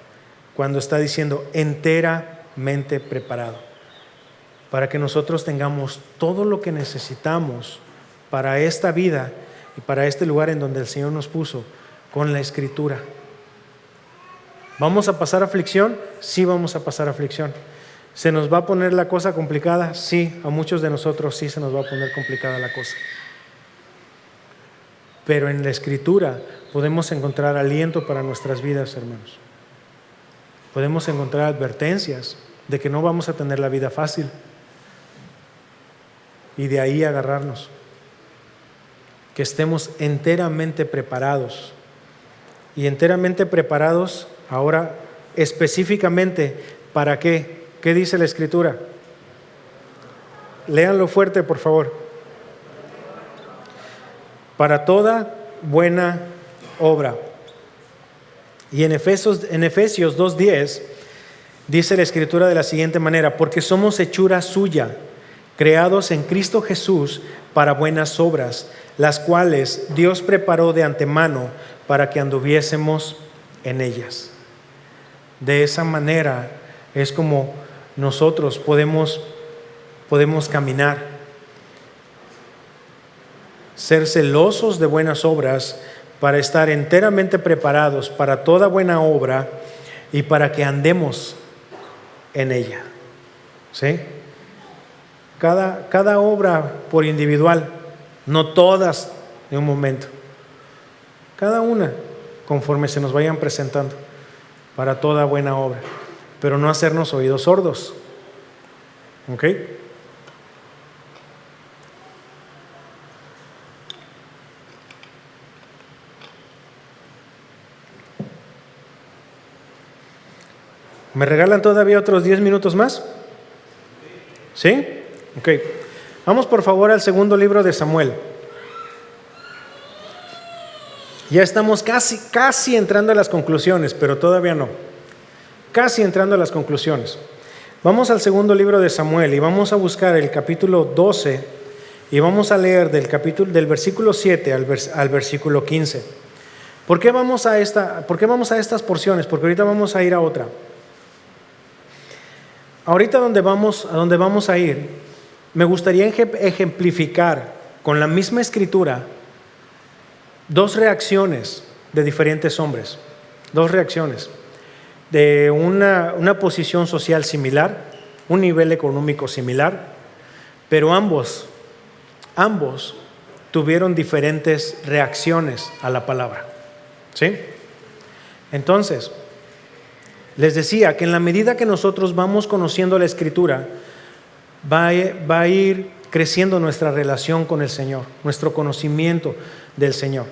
cuando está diciendo enteramente preparado, para que nosotros tengamos todo lo que necesitamos para esta vida y para este lugar en donde el Señor nos puso con la Escritura. ¿Vamos a pasar aflicción? Sí, vamos a pasar aflicción. ¿Se nos va a poner la cosa complicada? Sí, a muchos de nosotros sí se nos va a poner complicada la cosa. Pero en la Escritura podemos encontrar aliento para nuestras vidas, hermanos. Podemos encontrar advertencias de que no vamos a tener la vida fácil y de ahí agarrarnos. Que estemos enteramente preparados. Y enteramente preparados ahora específicamente ¿para qué? ¿Qué dice la Escritura? Léanlo fuerte, por favor. Para toda buena obra. Y en Efesios 2:10 dice la Escritura de la siguiente manera: porque somos hechura suya, creados en Cristo Jesús para buenas obras, las cuales Dios preparó de antemano para que anduviésemos en ellas. De esa manera es como nosotros podemos caminar, ser celosos de buenas obras para estar enteramente preparados para toda buena obra y para que andemos en ella. ¿Sí? Cada obra por individual, no todas de un momento, cada una conforme se nos vayan presentando para toda buena obra, pero no hacernos oídos sordos. ¿Ok? ¿Me regalan todavía otros 10 minutos más? ¿Sí? Ok. Vamos por favor al segundo libro de Samuel. Ya estamos casi entrando a las conclusiones, pero todavía no. Casi entrando a las conclusiones. Vamos al segundo libro de Samuel y vamos a buscar el capítulo 12 y vamos a leer del versículo 7 al versículo 15. ¿Por qué vamos a estas porciones? Porque ahorita vamos a ir a otra. Ahorita a donde vamos a ir, me gustaría ejemplificar con la misma escritura dos reacciones de diferentes hombres, dos reacciones de una posición social similar, un nivel económico similar, pero ambos tuvieron diferentes reacciones a la palabra. ¿Sí? Entonces, les decía que en la medida que nosotros vamos conociendo la Escritura, va a ir creciendo nuestra relación con el Señor, nuestro conocimiento del Señor.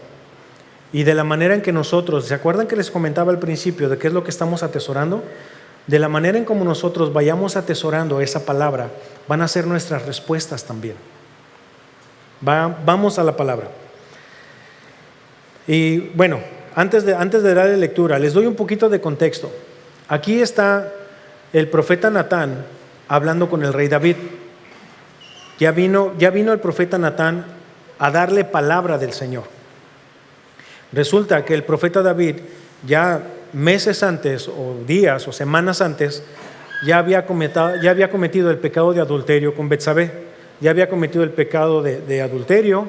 Y de la manera en que nosotros, ¿se acuerdan que les comentaba al principio de qué es lo que estamos atesorando? De la manera en como nosotros vayamos atesorando esa palabra, van a ser nuestras respuestas también. Vamos a la palabra. Y bueno, antes de darle lectura, les doy un poquito de contexto. Aquí está el profeta Natán hablando con el rey David. Ya vino el profeta Natán a darle palabra del Señor. Resulta que el profeta David ya meses antes o días o semanas antes ya había cometido el pecado de adulterio con Betsabé, ya había cometido el pecado de adulterio,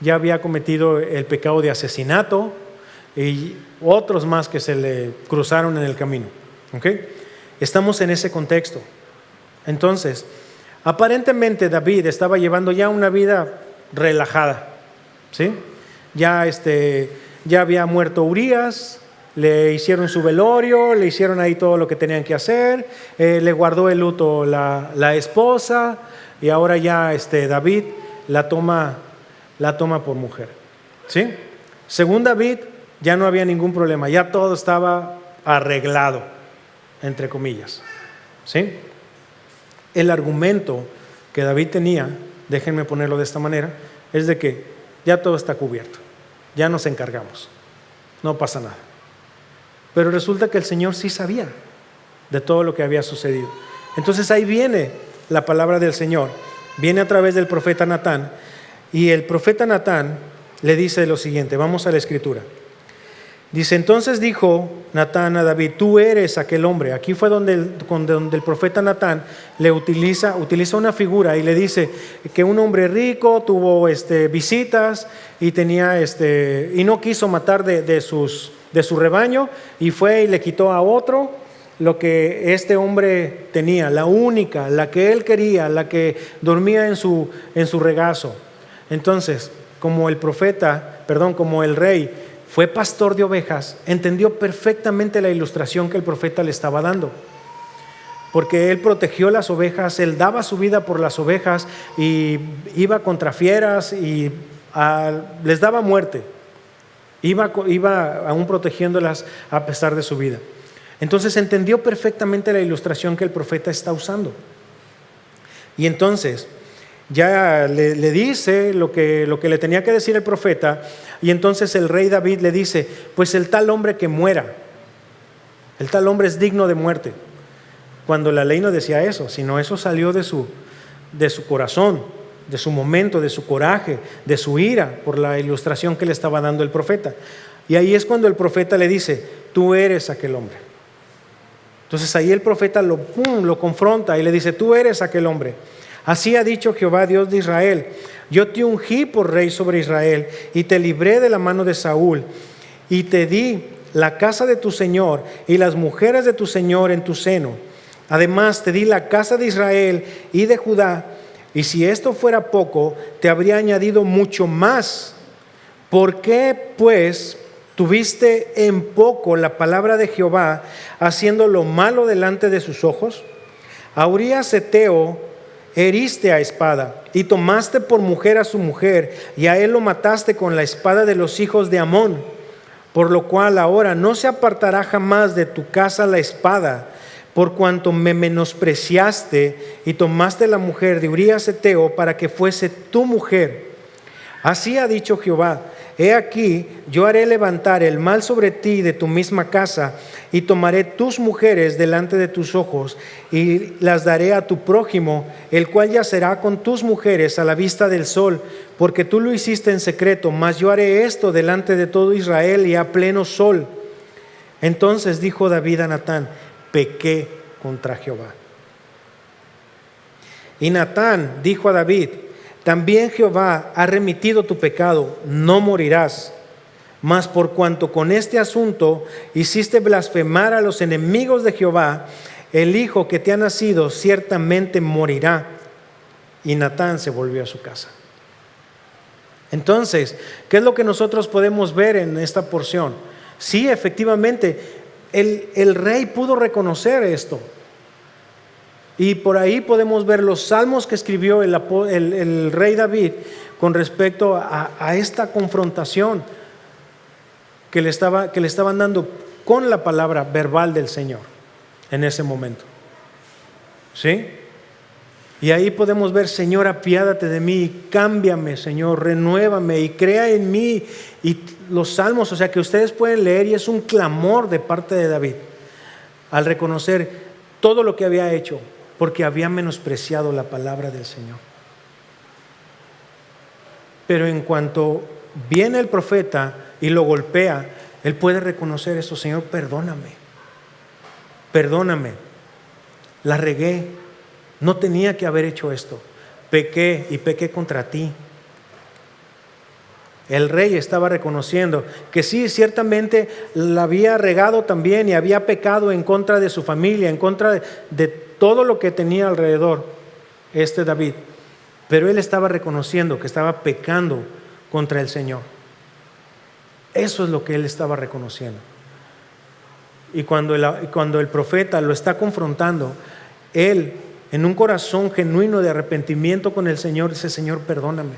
ya había cometido el pecado de asesinato y otros más que se le cruzaron en el camino. ¿Okay? Estamos en ese contexto. Entonces, aparentemente David estaba llevando ya una vida relajada, ¿sí? Ya había muerto Urías, le hicieron su velorio, le hicieron ahí todo lo que tenían que hacer, le guardó el luto la esposa y ahora ya David la toma por mujer, ¿sí? Según David, Ya no había ningún problema, ya todo estaba arreglado, entre comillas. ¿Sí? El argumento que David tenía, déjenme ponerlo de esta manera, es de que ya todo está cubierto, ya nos encargamos, no pasa nada. Pero resulta que el Señor sí sabía de todo lo que había sucedido. Entonces ahí viene la palabra del Señor, viene a través del profeta Natán, y el profeta Natán le dice lo siguiente, vamos a la escritura. Dice, entonces dijo Natán a David, tú eres aquel hombre. Aquí fue donde el profeta Natán le utiliza una figura y le dice que un hombre rico tuvo visitas y tenía y no quiso matar de su rebaño, y fue y le quitó a otro lo que este hombre tenía, la única, la que él quería, la que dormía en su regazo. Entonces, como el rey fue pastor de ovejas, entendió perfectamente la ilustración que el profeta le estaba dando. Porque él protegió las ovejas, él daba su vida por las ovejas y iba contra fieras y les daba muerte. Iba aún protegiéndolas a pesar de su vida. Entonces entendió perfectamente la ilustración que el profeta está usando. Y entonces ya le dice lo que le tenía que decir el profeta, y entonces el rey David le dice, pues el tal hombre que muera, el tal hombre es digno de muerte, cuando la ley no decía eso, sino eso salió de su corazón, de su momento, de su coraje, de su ira por la ilustración que le estaba dando el profeta. Y ahí es cuando el profeta le dice, tú eres aquel hombre. Entonces ahí el profeta lo confronta y le dice, tú eres aquel hombre. Así ha dicho Jehová, Dios de Israel, yo te ungí por rey sobre Israel y te libré de la mano de Saúl y te di la casa de tu señor y las mujeres de tu señor en tu seno. Además te di la casa de Israel y de Judá, y si esto fuera poco, te habría añadido mucho más. ¿Por qué pues tuviste en poco la palabra de Jehová, haciendo lo malo delante de sus ojos? A Urías Heteo heriste a espada y tomaste por mujer a su mujer, y a él lo mataste con la espada de los hijos de Amón, por lo cual ahora no se apartará jamás de tu casa la espada, por cuanto me menospreciaste y tomaste la mujer de Urías Heteo para que fuese tu mujer. Así ha dicho Jehová, he aquí, yo haré levantar el mal sobre ti de tu misma casa, y tomaré tus mujeres delante de tus ojos, y las daré a tu prójimo, el cual yacerá con tus mujeres a la vista del sol, porque tú lo hiciste en secreto, mas yo haré esto delante de todo Israel y a pleno sol. Entonces dijo David a Natán, pequé contra Jehová. Y Natán dijo a David, también Jehová ha remitido tu pecado, no morirás. Mas por cuanto con este asunto hiciste blasfemar a los enemigos de Jehová, el hijo que te ha nacido ciertamente morirá. Y Natán se volvió a su casa. Entonces, ¿qué es lo que nosotros podemos ver en esta porción? Sí, efectivamente, el rey pudo reconocer esto. Y por ahí podemos ver los salmos que escribió el rey David con respecto a esta confrontación que le estaban dando con la palabra verbal del Señor en ese momento. ¿Sí? Y ahí podemos ver, Señor, apiádate de mí, cámbiame, Señor, renuévame y crea en mí. Y los salmos, o sea, que ustedes pueden leer, y es un clamor de parte de David al reconocer todo lo que había hecho, porque había menospreciado la palabra del Señor. Pero en cuanto viene el profeta y lo golpea, él puede reconocer eso. Señor, perdóname, la regué, no tenía que haber hecho esto, pequé y pequé contra ti. El rey estaba reconociendo que sí, ciertamente la había regado también y había pecado en contra de su familia, en contra de todo lo que tenía alrededor David, pero él estaba reconociendo que estaba pecando contra el Señor. Eso es lo que él estaba reconociendo. Y cuando el profeta lo está confrontando, él, en un corazón genuino de arrepentimiento con el Señor, dice, Señor, perdóname,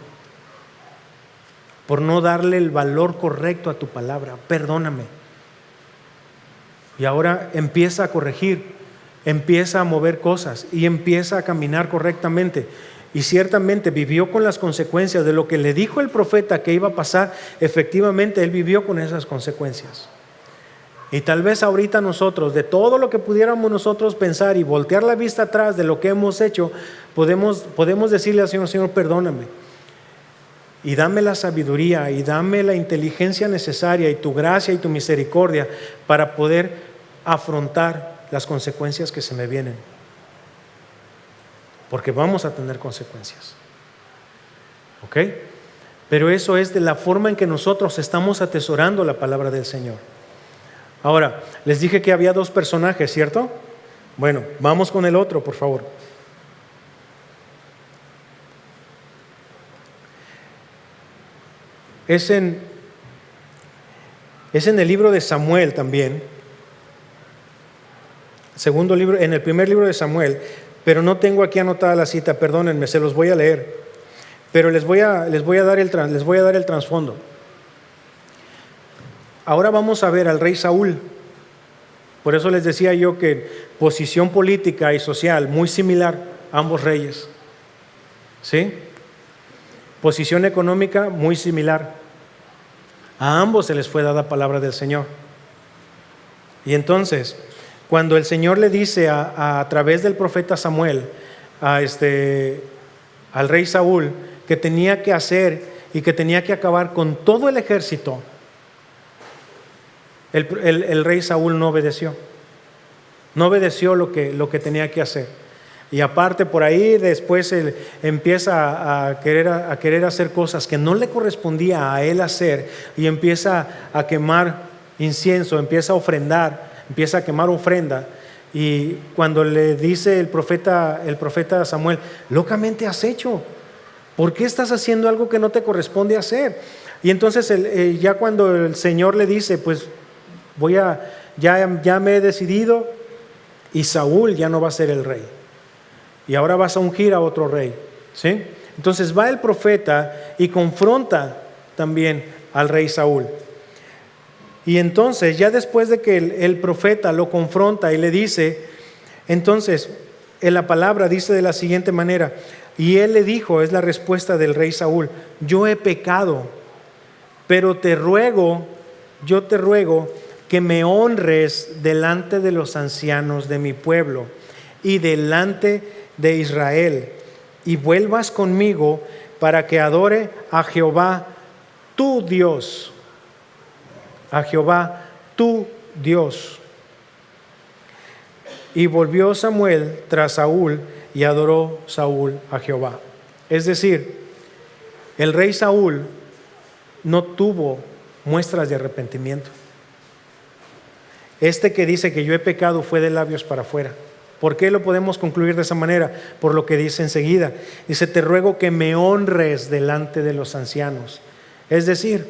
por no darle el valor correcto a tu palabra. Perdóname. Y ahora empieza a corregir, empieza a mover cosas y empieza a caminar correctamente. Y ciertamente vivió con las consecuencias de lo que le dijo el profeta que iba a pasar. Efectivamente, él vivió con esas consecuencias. Y tal vez ahorita nosotros, de todo lo que pudiéramos nosotros pensar y voltear la vista atrás de lo que hemos hecho, podemos decirle al Señor: Señor, perdóname. Y dame la sabiduría y dame la inteligencia necesaria y tu gracia y tu misericordia para poder afrontar las consecuencias que se me vienen. Porque vamos a tener consecuencias. ¿Ok? Pero eso es de la forma en que nosotros estamos atesorando la palabra del Señor. Ahora, les dije que había dos personajes, ¿cierto? Bueno, vamos con el otro, por favor. Es en el libro de Samuel también. Segundo libro, en el primer libro de Samuel, pero no tengo aquí anotada la cita, perdónenme, se los voy a leer. Pero les voy a dar el trasfondo. Ahora vamos a ver al rey Saúl. Por eso les decía yo que posición política y social muy similar a ambos reyes. ¿Sí? Posición económica muy similar. A ambos se les fue dada palabra del Señor. Y entonces, cuando el Señor le dice a través del profeta Samuel al rey Saúl que tenía que hacer y que tenía que acabar con todo el ejército, el rey Saúl no obedeció. No obedeció lo que tenía que hacer. Y aparte por ahí después él empieza a querer hacer cosas que no le correspondía a él hacer, y empieza a quemar incienso, empieza a ofrendar, empieza a quemar ofrenda. Y cuando le dice el profeta Samuel: locamente has hecho, ¿por qué estás haciendo algo que no te corresponde hacer? Y entonces ya cuando el Señor le dice: pues ya me he decidido, y Saúl ya no va a ser el rey, y ahora vas a ungir a otro rey, ¿sí? Entonces va el profeta y confronta también al rey Saúl. Y entonces ya después de que el profeta lo confronta y le dice, entonces en la palabra dice de la siguiente manera: y él le dijo, es la respuesta del rey Saúl: yo he pecado, pero yo te ruego que me honres delante de los ancianos de mi pueblo y delante de Israel, y vuelvas conmigo para que adore a Jehová tu Dios. A Jehová tu Dios. Y volvió Samuel tras Saúl, y adoró Saúl a Jehová. Es decir, el rey Saúl no tuvo muestras de arrepentimiento. Que dice que yo he pecado fue de labios para afuera. ¿Por qué lo podemos concluir de esa manera? Por lo que dice enseguida. Dice: te ruego que me honres delante de los ancianos. Es decir,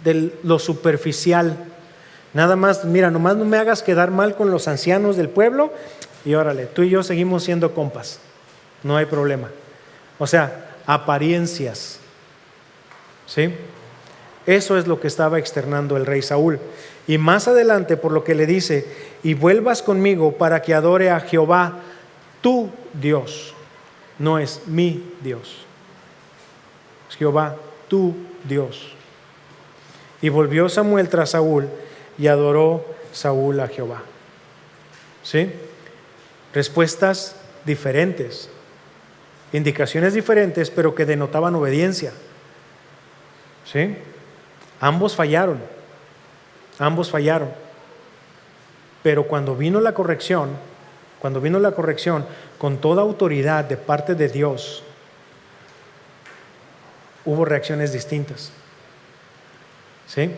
de lo superficial. Nada más, mira, nomás no me hagas quedar mal con los ancianos del pueblo, y órale, tú y yo seguimos siendo compas. No hay problema. O sea, apariencias. ¿Sí? Eso es lo que estaba externando el rey Saúl. Y más adelante, por lo que le dice: y vuelvas conmigo para que adore a Jehová tu Dios. No es mi Dios, es Jehová tu Dios. Y volvió Samuel tras Saúl, y adoró Saúl a Jehová. ¿Sí? Respuestas diferentes, indicaciones diferentes, pero que denotaban obediencia. ¿Sí? Ambos fallaron, pero cuando vino la corrección, con toda autoridad de parte de Dios, hubo reacciones distintas. ¿Sí?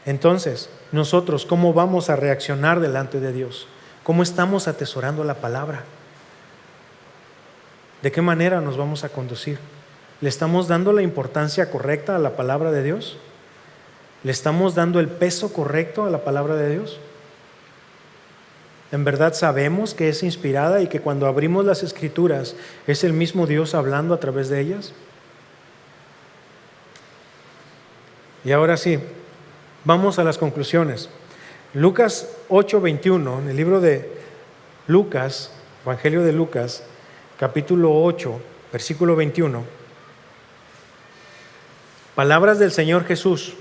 Entonces, nosotros, ¿cómo vamos a reaccionar delante de Dios? ¿Cómo estamos atesorando la palabra? ¿De qué manera nos vamos a conducir? ¿Le estamos dando la importancia correcta a la palabra de Dios? ¿Le estamos dando el peso correcto a la palabra de Dios? ¿En verdad sabemos que es inspirada y que cuando abrimos las Escrituras es el mismo Dios hablando a través de ellas? Y ahora sí, vamos a las conclusiones. Lucas 8:21, en el libro de Lucas, Evangelio de Lucas, capítulo 8, versículo 21. Palabras del Señor Jesús.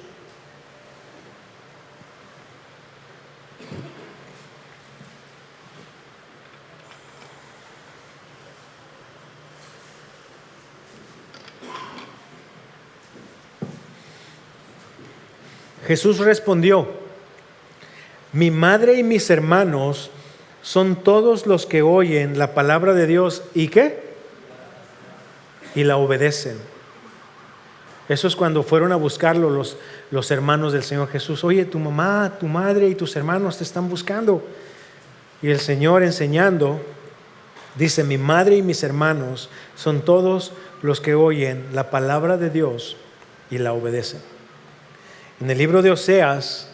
Jesús respondió: mi madre y mis hermanos son todos los que oyen la palabra de Dios y ¿qué? Y la obedecen. Eso es cuando fueron a buscarlo los hermanos del Señor Jesús. Oye, tu mamá, tu madre y tus hermanos te están buscando. Y el Señor enseñando, dice: mi madre y mis hermanos son todos los que oyen la palabra de Dios y la obedecen. En el libro de Oseas,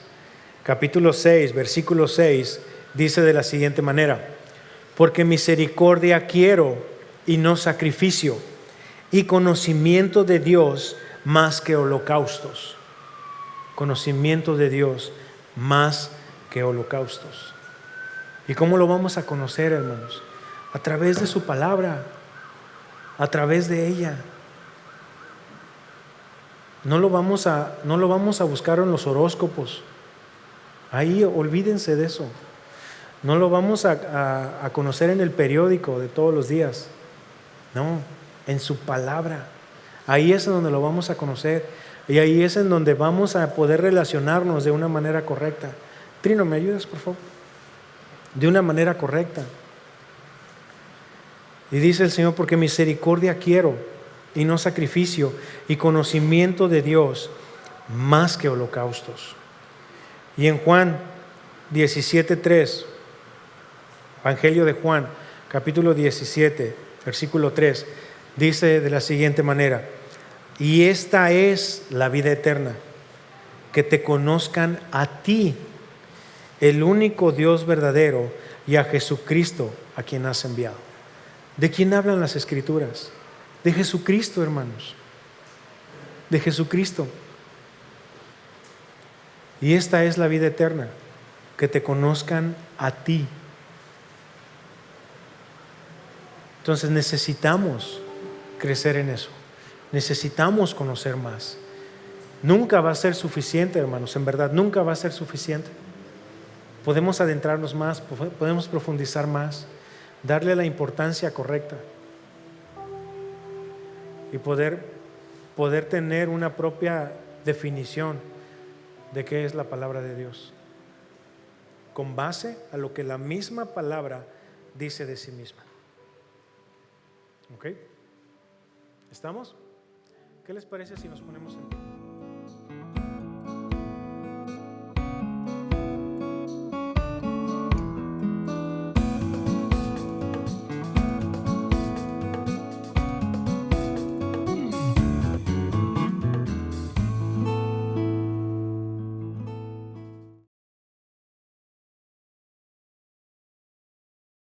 capítulo 6, versículo 6, dice de la siguiente manera: porque misericordia quiero y no sacrificio, y conocimiento de Dios más que holocaustos. Conocimiento de Dios más que holocaustos. ¿Y cómo lo vamos a conocer, hermanos? A través de su palabra, a través de ella. No lo vamos a buscar en los horóscopos. Ahí olvídense de eso. No lo vamos a conocer en el periódico de todos los días. No, en su palabra. Ahí es en donde lo vamos a conocer. Y ahí es en donde vamos a poder relacionarnos de una manera correcta. Trino, ¿me ayudas, por favor? De una manera correcta. Y dice el Señor: porque misericordia quiero y no sacrificio, y conocimiento de Dios más que holocaustos. Y en Juan 17:3, Evangelio de Juan, capítulo 17, versículo 3, dice de la siguiente manera: y esta es la vida eterna, que te conozcan a ti, el único Dios verdadero, y a Jesucristo, a quien has enviado. ¿De quién hablan las Escrituras? De Jesucristo, hermanos. De Jesucristo. Y esta es la vida eterna, que te conozcan a ti. Entonces necesitamos crecer en eso. Necesitamos conocer más. Nunca va a ser suficiente, hermanos, en verdad, nunca va a ser suficiente. Podemos adentrarnos más, podemos profundizar más, darle la importancia correcta y poder tener una propia definición de qué es la palabra de Dios, con base a lo que la misma palabra dice de sí misma. ¿Ok? ¿Estamos? ¿Qué les parece si nos ponemos en pie?